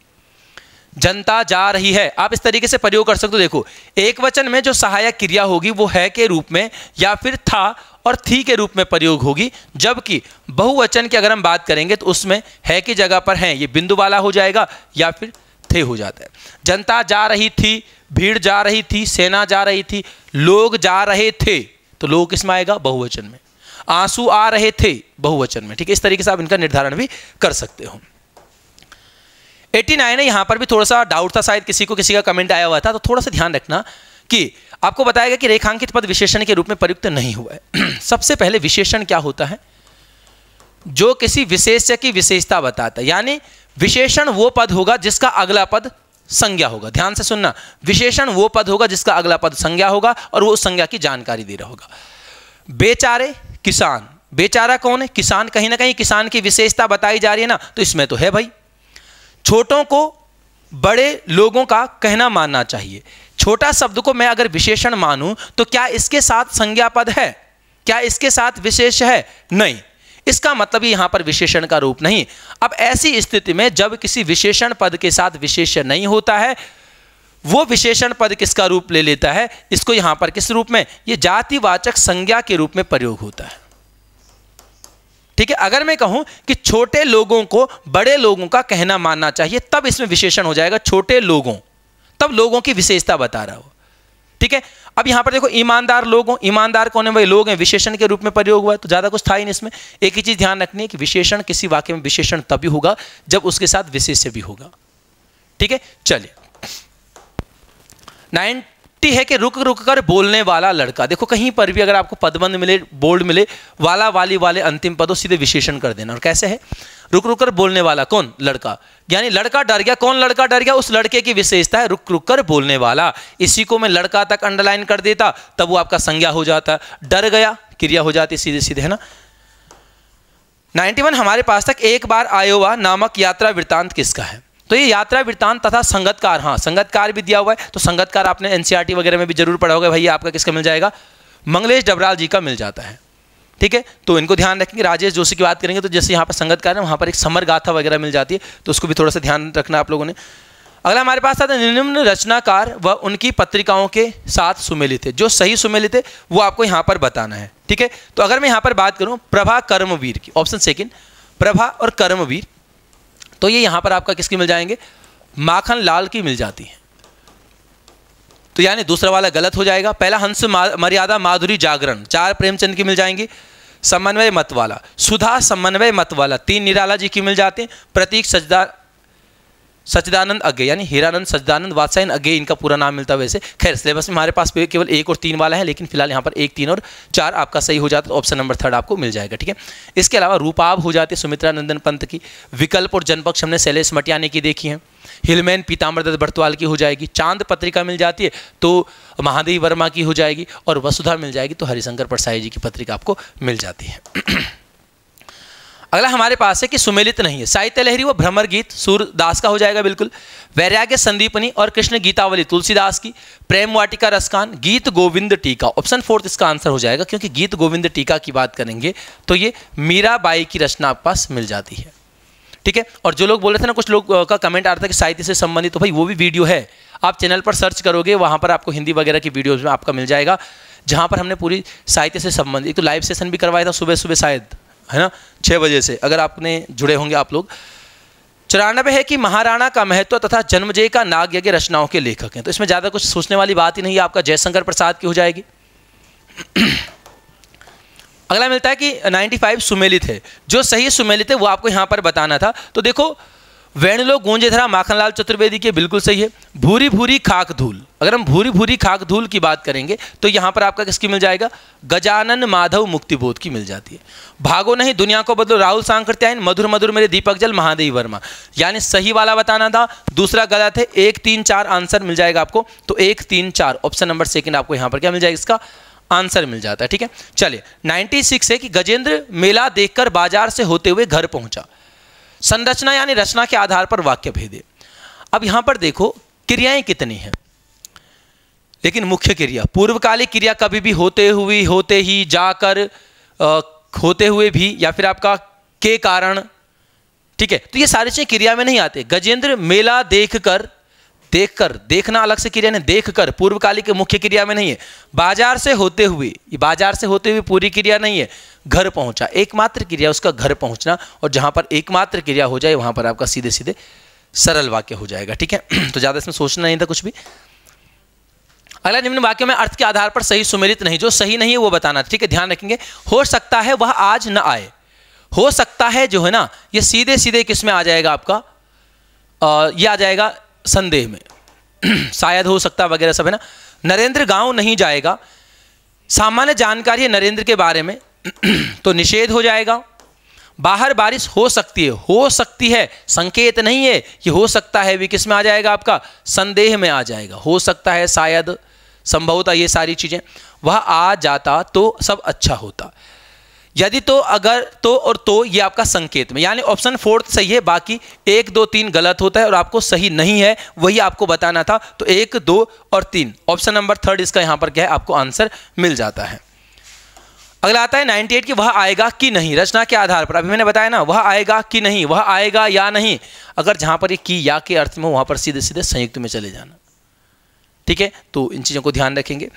जनता जा रही है, आप इस तरीके से प्रयोग कर सकते हो। देखो एक वचन में जो सहायक क्रिया होगी वो है के रूप में या फिर था और थी के रूप में प्रयोग होगी, जबकि बहुवचन की अगर हम बात करेंगे तो उसमें है की जगह पर है, ये बिंदु वाला हो जाएगा या फिर थे हो जाता है। जनता जा रही थी, भीड़ जा रही थी, सेना जा रही थी, लोग जा रहे थे, तो तो लोग किस में आएगा, बहुवचन में। आंसू आ रहे थे, बहुवचन में, ठीक है। इस तरीके से आप इनका निर्धारण भी कर सकते हो। 89 है, यहां पर भी थोड़ा सा डाउट था, शायद किसी का कमेंट आया हुआ था, तो थोड़ा सा ध्यान रखना कि आपको बताएगा कि रेखांकित पद विशेषण के रूप में प्रयुक्त नहीं हुआ है। सबसे पहले विशेषण क्या होता है, जो किसी विशेष्य की विशेषता बताता है, यानी विशेषण वो पद होगा जिसका अगला पद संज्ञा होगा। ध्यान से सुनना, विशेषण वो पद होगा जिसका अगला पद संज्ञा होगा और वो उस संज्ञा की जानकारी दे रहा होगा। बेचारे, किसान, बेचारा कौन है, किसान, कहीं ना कहीं किसान की विशेषता बताई जा रही है ना, तो इसमें तो है भाई। छोटों को बड़े लोगों का कहना मानना चाहिए। छोटा शब्द को मैं अगर विशेषण मानूं तो क्या इसके साथ संज्ञा पद है, क्या इसके साथ विशेष है, नहीं, इसका मतलब यहां पर विशेषण का रूप नहीं। अब ऐसी स्थिति में जब किसी विशेषण पद के साथ विशेष्य नहीं होता है, वो विशेषण पद किसका रूप ले लेता है, इसको यहां पर किस रूप में, ये जातिवाचक संज्ञा के रूप में प्रयोग होता है, ठीक है। अगर मैं कहूं कि छोटे लोगों को बड़े लोगों का कहना मानना चाहिए, तब इसमें विशेषण हो जाएगा छोटे लोगों, तब लोगों की विशेषता बता रहा हो, ठीक है। अब यहां पर देखो, ईमानदार लोगों, ईमानदार कौन है भाई, लोग हैं, विशेषण के रूप में प्रयोग हुआ है, तो ज्यादा कुछ था ही नहीं इसमें। एक ही चीज ध्यान रखनी है कि विशेषण किसी वाक्य में विशेषण तभी होगा जब उसके साथ विशेष्य भी होगा, ठीक है। चलिए 90 है कि रुक रुक कर बोलने वाला लड़का। देखो कहीं पर भी अगर आपको पदबंध मिले, बोल्ड मिले, वाला वाली वाले अंतिम पदों सीधे विशेषण कर देना। और कैसे है, रुक रुक कर बोलने वाला कौन, लड़का, यानी लड़का डर गया, कौन लड़का डर गया, उस लड़के की विशेषता है रुक रुक कर बोलने वाला। इसी को मैं लड़का तक अंडरलाइन कर देता, तब वो आपका संज्ञा हो जाता, डर गया क्रिया हो जाती सीधे सीधे, है ना। 91 हमारे पास तक एक बार आयोवा नामक यात्रा वृत्तांत किसका है, तो ये यात्रा वृत्तांत तथा संगतकार, हाँ संगतकार भी दिया हुआ है, तो संगतकार आपने एनसीईआरटी वगैरह में भी जरूर पढ़ा होगा, भाई आपका किसका मिल जाएगा, मंगलेश डबराल जी का मिल जाता है, ठीक है। तो इनको ध्यान रखेंगे। राजेश जोशी की बात करेंगे तो जैसे यहाँ पर संगतकार है, वहाँ पर एक समर गाथा वगैरह मिल जाती है, तो उसको भी थोड़ा सा ध्यान रखना आप लोगों ने। अगला हमारे पास आता है निम्न रचनाकार व उनकी पत्रिकाओं के साथ सुमेलित है। जो सही सुमेलित है वो आपको यहाँ पर बताना है, ठीक है। तो अगर मैं यहाँ पर बात करूँ प्रभा कर्मवीर की, ऑप्शन सेकंड, प्रभा और कर्मवीर, तो ये यहाँ पर आपका किसकी मिल जाएंगे, माखन लाल की मिल जाती है, तो यानी दूसरा वाला गलत हो जाएगा। पहला हंस मर्यादा माधुरी जागरण, 4 प्रेमचंद की मिल जाएंगी। समन्वय मत वाला, सुधा समन्वय मत वाला, 3 निराला जी की मिल जाते हैं। प्रतीक सच्चिदानंद अज्ञे, यानी हीरानंद सच्चिदानंद वात्सायन अज्ञे इनका पूरा नाम मिलता है। वैसे खैर सिलेबस में हमारे पास केवल 1 और 3 वाला है, लेकिन फिलहाल यहाँ पर 1, 3 और 4 आपका सही हो जाता है, तो ऑप्शन नंबर 3 आपको मिल जाएगा, ठीक है। इसके अलावा रूपाब हो जाती है सुमित्रा नंदन पंत की, विकल्प और जनपक्ष हमने शैलेश मटियानी की देखी है, हिलमैन पीताम्बरदत्त बर्तवाल की हो जाएगी, चांद पत्रिका मिल जाती है तो महादेवी वर्मा की हो जाएगी, और वसुधा मिल जाएगी तो हरिशंकर परसाई जी की पत्रिका आपको मिल जाती है। अगला हमारे पास है कि सुमेलित नहीं है, साहित्य लहरी व भ्रमर गीत सूरदास का हो जाएगा बिल्कुल, वैराग्य संदीपनी और कृष्ण गीतावली तुलसीदास की, प्रेम वाटिका रसकान, गीत गोविंद टीका, ऑप्शन 4 इसका आंसर हो जाएगा, क्योंकि गीत गोविंद टीका की बात करेंगे तो ये मीराबाई की रचना आपके पास मिल जाती है, ठीक है। और जो लोग बोले थे ना, कुछ लोग का कमेंट आ रहा था कि साहित्य से संबंधित, तो भाई वो भी वीडियो है, आप चैनल पर सर्च करोगे वहाँ पर आपको हिंदी वगैरह की वीडियोज में आपका मिल जाएगा, जहाँ पर हमने पूरी साहित्य से संबंधित, एक तो लाइव सेशन भी करवाया था सुबह सुबह शायद, है ना, 6 बजे से, अगर आपने जुड़े होंगे आप लोग। 94 है कि महाराणा का महत्व तथा जन्मजय का नाग यज्ञ रचनाओं के लेखक हैं, तो इसमें ज़्यादा कुछ सोचने वाली बात ही नहीं है, आपका जयशंकर प्रसाद की हो जाएगी। अगला मिलता है कि 95 सुमेलित है, जो सही सुमेलित है वो आपको यहाँ पर बताना था। तो देखो वेणुलो गूंजेधरा माखनलाल चतुर्वेदी के बिल्कुल सही है। भूरी भूरी खाक धूल, अगर हम भूरी भूरी खाक धूल की बात करेंगे तो यहाँ पर आपका किसकी मिल जाएगा, गजानन माधव मुक्तिबोध की मिल जाती है। भागो नहीं दुनिया को बदलो राहुल सांकृत्यायन, मधुर मधुर मेरे दीपक जल महादेवी वर्मा, यानी सही वाला बताना था, दूसरा गलत है। 1, 3, 4 आंसर मिल जाएगा आपको, तो 1, 3, 4 ऑप्शन नंबर सेकंड आपको यहाँ पर क्या मिल जाएगा, इसका आंसर मिल जाता है, ठीक है। चलिए 96 है कि गजेंद्र मेला देखकर बाजार से होते हुए घर पहुंचा। संरचना यानी रचना के आधार पर वाक्य भेदे। अब यहां पर देखो क्रियाएं कितनी हैं, लेकिन मुख्य क्रिया पूर्वकालिक क्रिया कभी भी होते हुए, होते ही, जाकर, होते हुए भी, या फिर आपका के कारण, ठीक है। तो ये सारी चीजें क्रिया में नहीं आते। गजेंद्र मेला देखकर, देखकर देखना अलग से क्रिया नहीं, देखकर पूर्वकालिक मुख्य क्रिया में नहीं है। बाजार से होते हुए, ये बाजार से होते हुए पूरी क्रिया नहीं है। घर पहुंचा एकमात्र क्रिया उसका घर पहुंचना, और जहां पर एकमात्र क्रिया हो जाए वहां पर आपका सीधे सीधे सरल वाक्य हो जाएगा, ठीक है। तो ज्यादा इसमें सोचना नहीं था कुछ भी। अगला निम्न वाक्य में अर्थ के आधार पर सही सुमेलित नहीं, जो सही नहीं है वो बताना, ठीक है, ध्यान रखेंगे। हो सकता है वह आज न आए, हो सकता है जो है ना ये सीधे सीधे किस में आ जाएगा आपका, ये आ जाएगा संदेह में, शायद, हो सकता वगैरह सब है ना। नरेंद्र गांव नहीं जाएगा, सामान्य जानकारी है नरेंद्र के बारे में तो निषेध हो जाएगा। बाहर बारिश हो सकती है, हो सकती है संकेत नहीं है, ये हो सकता है भी किस में आ जाएगा आपका, संदेह में आ जाएगा। हो सकता है, शायद, संभवतः, ये सारी चीजें। वह आ जाता तो सब अच्छा होता, यदि तो, अगर तो और तो ये आपका संकेत में, यानी ऑप्शन 4 सही है, बाकी 1 2 3 गलत होता है और आपको सही नहीं है वही आपको बताना था। तो 1 2 और 3 ऑप्शन नंबर 3 इसका यहां पर क्या है, आपको आंसर मिल जाता है। अगला आता है 98 कि वह आएगा कि नहीं, रचना के आधार पर। अभी मैंने बताया ना, वह आएगा कि नहीं, वह आएगा या नहीं, अगर जहां पर ये की या के अर्थ में, वहां पर सीधे सीधे संयुक्त में चले जाना, ठीक है। तो इन चीजों को ध्यान रखेंगे।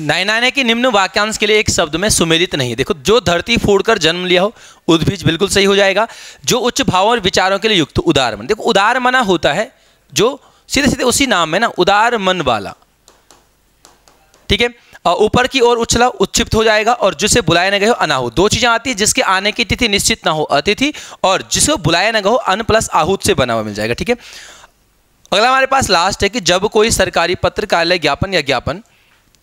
99 है कि निम्न वाक्यांश के लिए एक शब्द में सुमेलित नहीं। देखो, जो धरती फोड़कर जन्म लिया हो, उद्भिज बिल्कुल सही हो जाएगा। जो उच्च भावों और विचारों के लिए युक्त, उदार मन। देखो, उदार मना होता है जो सीधे सीधे उसी नाम में ना, उदार मन वाला, ठीक है। ऊपर की ओर उछला, उत्क्षिप्त हो जाएगा। और जिसे बुलाया न गए हो, अनाहुत। दो चीजें आती है, जिसके आने की तिथि निश्चित ना हो, अतिथि, और जिसको बुलाया न गए हो, अन प्लस आहूत से बना हुआ मिल जाएगा, ठीक है। अगला हमारे पास लास्ट है कि जब कोई सरकारी पत्र, कार्यालय ज्ञापन या ज्ञापन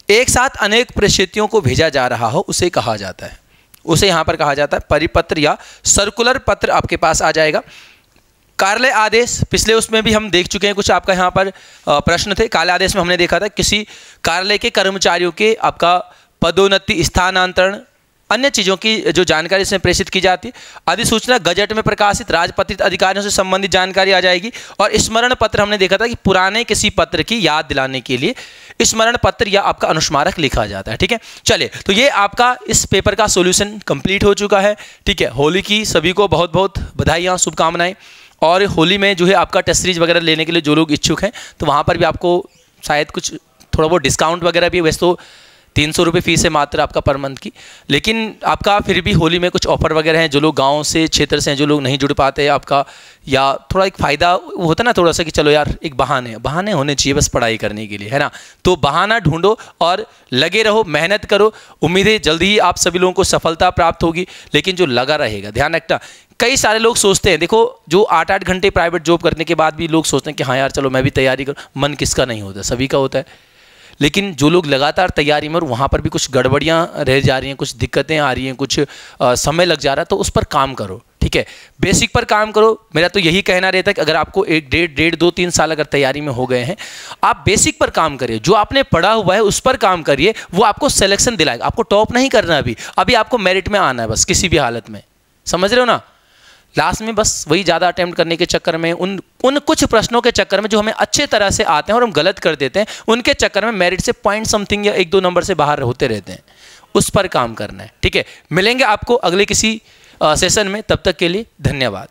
एक साथ अनेक प्रेषितियों को भेजा जा रहा हो, उसे कहा जाता है, उसे यहां पर कहा जाता है परिपत्र या सर्कुलर पत्र आपके पास आ जाएगा। कार्यालय आदेश, पिछले उसमें भी हम देख चुके हैं, कुछ आपका यहाँ पर प्रश्न थे। कार्यालय आदेश में हमने देखा था किसी कार्यालय के कर्मचारियों के आपका पदोन्नति, स्थानांतरण, अन्य चीज़ों की जो जानकारी इसमें प्रेषित की जाती है। अधिसूचना गजट में प्रकाशित राजपत्रित अधिकारियों से संबंधित जानकारी आ जाएगी। और स्मरण पत्र हमने देखा था कि पुराने किसी पत्र की याद दिलाने के लिए स्मरण पत्र या आपका अनुस्मारक लिखा जाता है, ठीक है। चलिए, तो ये आपका इस पेपर का सॉल्यूशन कंप्लीट हो चुका है, ठीक है। होली की सभी को बहुत बहुत बधाइयाँ, शुभकामनाएं। और होली में जो है आपका टेस्ट सीरीज वगैरह लेने के लिए जो लोग इच्छुक हैं, तो वहाँ पर भी आपको शायद कुछ थोड़ा बहुत डिस्काउंट वगैरह भी, वैसे तो 300 रुपये फीस है मात्र आपका पर मंथ की, लेकिन आपका फिर भी होली में कुछ ऑफर वगैरह हैं। जो लोग गांव से, क्षेत्र से हैं, जो लोग नहीं जुड़ पाते हैं आपका, या थोड़ा एक फ़ायदा होता है ना थोड़ा सा कि चलो यार एक बहाने होने चाहिए बस पढ़ाई करने के लिए, है ना। तो बहाना ढूंढो और लगे रहो, मेहनत करो। उम्मीद है जल्दी ही आप सभी लोगों को सफलता प्राप्त होगी, लेकिन जो लगा रहेगा, ध्यान रखना। कई सारे लोग सोचते हैं, देखो, जो 8-8 घंटे प्राइवेट जॉब करने के बाद भी लोग सोचते हैं कि हाँ यार चलो मैं भी तैयारी करूँ। मन किसका नहीं होता, सभी का होता है। लेकिन जो लोग लगातार तैयारी में और वहाँ पर भी कुछ गड़बड़ियाँ रह जा रही हैं, कुछ दिक्कतें आ रही हैं, कुछ समय लग जा रहा है, तो उस पर काम करो, ठीक है। बेसिक पर काम करो। मेरा तो यही कहना रहता है कि अगर आपको 1 2 3 साल अगर तैयारी में हो गए हैं, आप बेसिक पर काम करिए, जो आपने पढ़ा हुआ है उस पर काम करिए, वो आपको सिलेक्शन दिलाएगा। आपको टॉप नहीं करना, अभी आपको मेरिट में आना है बस, किसी भी हालत में, समझ रहे हो ना। लास्ट में बस वही ज़्यादा अटेम्प्ट करने के चक्कर में, उन कुछ प्रश्नों के चक्कर में जो हमें अच्छे तरह से आते हैं और हम गलत कर देते हैं, उनके चक्कर में मेरिट से पॉइंट समथिंग या 1-2 नंबर से बाहर होते रहते हैं। उस पर काम करना है, ठीक है। मिलेंगे आपको अगले किसी सेशन में, तब तक के लिए धन्यवाद।